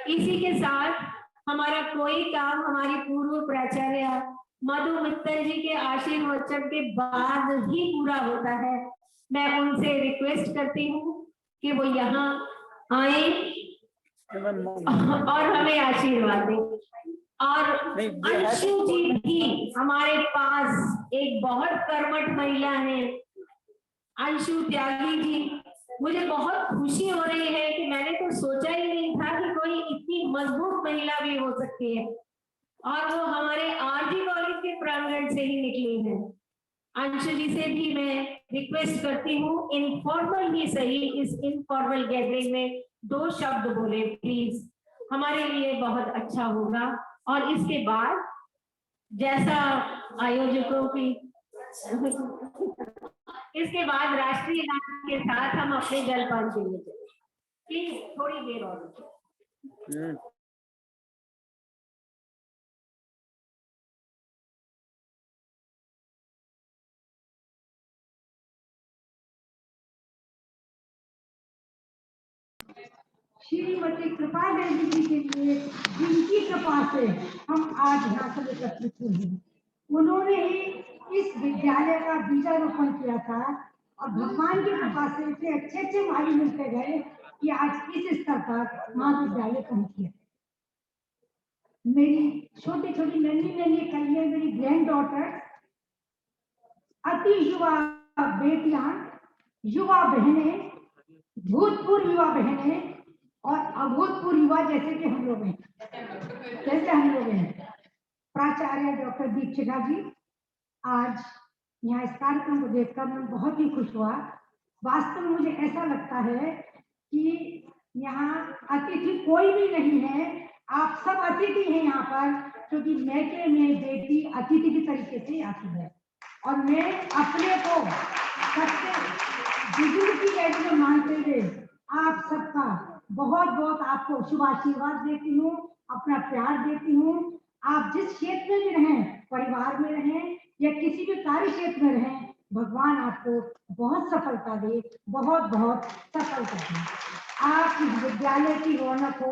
इसी के साथ हमारा कोई काम हमारी पूर्व प्राचार्य मधु मित्तल जी के आशीर्वचन के बाद ही पूरा होता है। मैं उनसे रिक्वेस्ट करती हूँ कि वो यहाँ आए और हमें आशीर्वाद दें। और अंशु जी भी हमारे पास एक बहुत कर्मठ महिला है, अंशु त्यागी जी। मुझे बहुत खुशी हो रही है कि मैंने तो सोचा ही नहीं था कि कोई इतनी मजबूत महिला भी हो सकती है और वो हमारे आरजी कॉलेज के प्रांगण से ही निकली है। अंशु जी से भी मैं रिक्वेस्ट करती हूँ इनफॉर्मल ही सही, इस इनफॉर्मल गैदरिंग में 2 शब्द बोले प्लीज, हमारे लिए बहुत अच्छा होगा। और इसके बाद जैसा आयोजकों की इसके बाद राष्ट्रीय गान के साथ हम अपने जलपान के लिए चले। प्लीज थोड़ी देर और। श्रीमती कृपा देवी जी के लिए जिनकी कृपा से हम आज यहाँ से एकत्रित हुए हैं, उन्होंने ही इस विद्यालय का बीजारोपण किया था और भगवान की कृपा से इतने अच्छे अच्छे भाई मिलते गए कि आज इस स्तर पर महाविद्यालय पहुंच गया। मेरी छोटी छोटी नन्ही नन्ही कलियां, मेरी ग्रैंड डॉटर, अति युवा बेटियां, युवा बहनें, भूतपूर्व युवा बहनें और अभूतपूर्व युवा जैसे कि हम लोग हैं, प्राचार्य डॉक्टर दीक्षिता जी, आज यहाँ इस कार्यक्रम को देखकर मैं बहुत ही खुश हुआ। वास्तव में मुझे ऐसा लगता है कि यहाँ अतिथि कोई भी नहीं है, आप सब अतिथि हैं यहाँ पर, क्योंकि मैके में बेटी अतिथि की तरीके से आती है। और मैं अपने को सबसे बुजुर्ग की एज में मानते हुए आप सबका बहुत बहुत आपको शुभ आशीर्वाद देती हूँ, अपना प्यार देती हूँ आप जिस क्षेत्र में भी रहें, परिवार में रहें या किसी भी कार्य क्षेत्र में रहें, भगवान आपको बहुत सफलता दे, बहुत बहुत सफलता दे। आपकी विद्यालय की रौनक हो।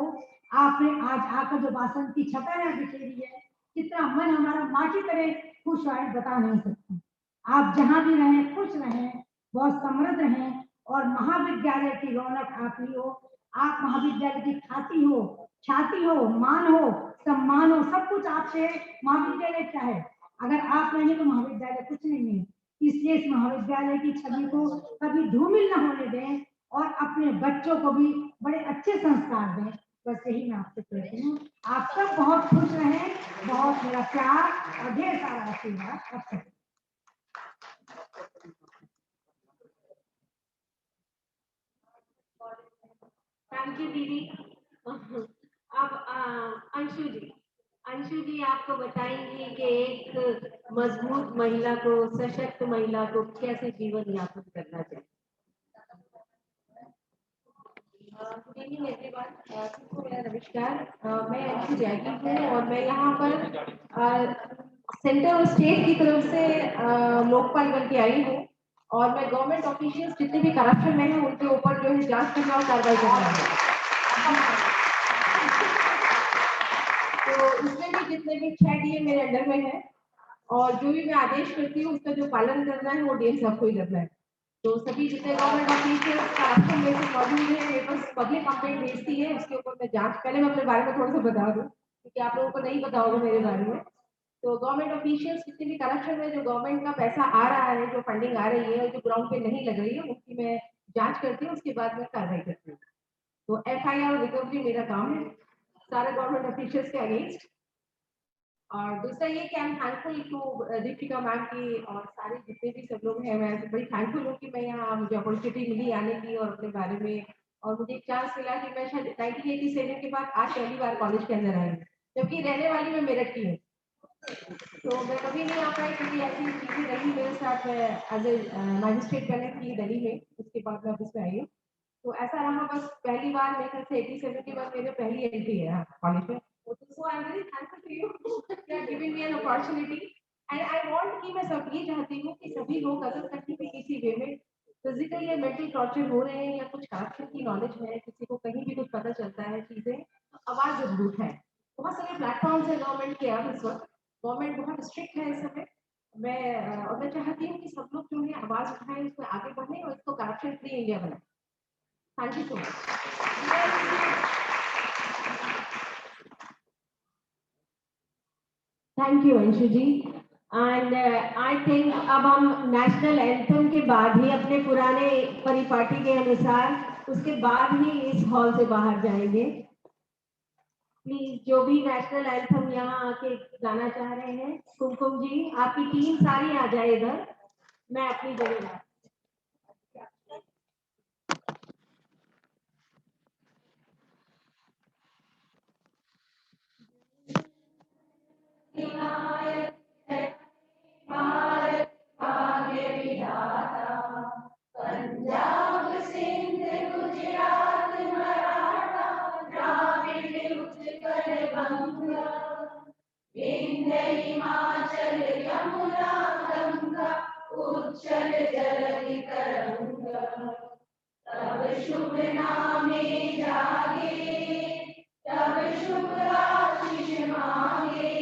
आपने आज आकर जो बासंती छटा है बिखेरी है, कितना मन हमारा माँ की तरह खुश आए बता नहीं सकते। आप जहाँ भी रहें खुश रहें, बहुत समृद्ध रहें और महाविद्यालय की रौनक आप ही हो। आप महाविद्यालय की छाती हो, मान हो, सम्मान हो, सब कुछ आपसे महाविद्यालय क्या है। अगर आप नहीं तो महाविद्यालय कुछ नहीं है। इसलिए इस महाविद्यालय की छवि को कभी धूमिल न होने दें और अपने बच्चों को भी बड़े अच्छे संस्कार दें। बस यही मैं आपसे कहती हूँ। आप सब बहुत खुश रहें, बहुत मेरा प्यार और ढेर सारा आशीर्वाद आप सब। थैंक यू दीदी। अब अंशु जी आपको बताएंगी कि एक मजबूत महिला को, सशक्त महिला को कैसे जीवन यापन करना चाहिए। गुड इवनिंग एवरीवन, सबको मेरा नमस्कार। मैं अंशु जैकी हूँ और मैं यहाँ पर सेंटर और स्टेट की तरफ से लोकपाल बन के आई हूँ और मैं गवर्नमेंट ऑफिशियल्स जितने भी करप्शन में हैं उनके ऊपर जो है जांच करना और कार्रवाई करना है। तो इसमें भी जितने भी 6 डीएम मेरे अंडर में है और जो भी मैं आदेश करती हूँ उसका जो पालन करना है वो डीएम साहब को ही करना है। तो सभी जितने गवर्नमेंट ऑफिशियल्स करप्शन में से मौजूद है, मेरे पास पब्लिक कंप्लेंट भेजती है, उसके ऊपर मैं जांच। पहले मैं अपने बारे में थोड़ा सा बता दूँ क्योंकि आप लोगों को नहीं पता होगा मेरे बारे में। तो गवर्नमेंट ऑफिशियल्स जितने भी करप्शन में जो गवर्नमेंट का पैसा आ रहा है, जो फंडिंग आ रही है और जो ग्राउंड पे नहीं लग रही है, उसकी मैं जांच करती हूँ, उसके बाद मैं कार्रवाई करती हूँ। तो एफआईआर रिकवरी मेरा काम है सारे गवर्नमेंट ऑफिशियल्स के अगेंस्ट। और दूसरा ये कि I am thankful to Deepika ma'am की और सारे जितने भी सब लोग हैं, मैं बड़ी थैंकफुल हूँ कि मैं यहाँ मुझे अपॉर्चुनिटी मिली आने की और अपने बारे में, और मुझे एक चांस मिला कि मैं शायद 1987 के बाद आज पहली बार कॉलेज के अंदर आई, जबकि रहने वाली मैं मेरठ की हूँ। तो मैं कभी नहीं आ पाई क्योंकि ऐसी चीजें रही मेरे साथ। एज ए मैजिस्ट्रेट पहले की दिल्ली में, उसके बाद मैं ऑफिस में आई हूँ। तो ऐसा रहा, बस पहली बार मेरे ख्याल से 87 के बाद मेरी पहली एंट्री है कॉलेज में। So I'm very thankful to you for giving me an opportunity and I want कि मैं सब ये चाहती हूँ कि सभी लोग अगर कहीं भी किसी वे में फिजिकल या मेंटल टॉर्चर हो रहे हैं या कुछ करप्शन की नॉलेज है, किसी को कहीं भी कुछ पता चलता है चीजें, आवाज जरूर है। बहुत सारे प्लेटफॉर्म्स है गवर्नमेंट के अब इस वक्त, गवर्नमेंट बहुत स्ट्रिक्ट है इस समय। मैं चाहती हूँ कि सब लोग जो है आवाज उठाएं, इसमें आगे बढ़े और इसको करप्शन फ्री इंडिया बनाए। Thank you so much. Thank you Anshu ji. And I think अब हम नेशनल एंथम के बाद ही अपने पुराने परिपाटी के अनुसार उसके बाद ही इस हॉल से बाहर जाएंगे। प्लीज जो भी नेशनल एंथम यहाँ आके गाना चाह रहे हैं, कुमकुम जी आपकी टीम सारी आ जाए इधर, मैं अपनी जगह। भारत भाग्य विधाता, पंजाब सिंध गुजरात मराठा द्राविड़ उत्कल बंगा, विंध्य हिमाचल यमुना गंगा उच्चल जलधि तरंगा, तब शुभ नामे जागे, तब शुभ आशीष मांगे,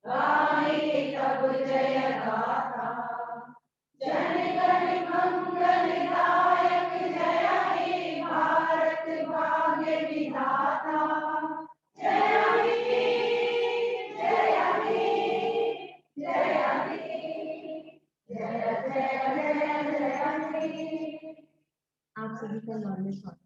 गाए तब जय गाथा, जन गण मंगल दायक, जय हे भारत भाग्य विधाता, जय हे, जय हे, जय हे, जय जय जय हे। आप सभी का नॉर्मल स्वागत।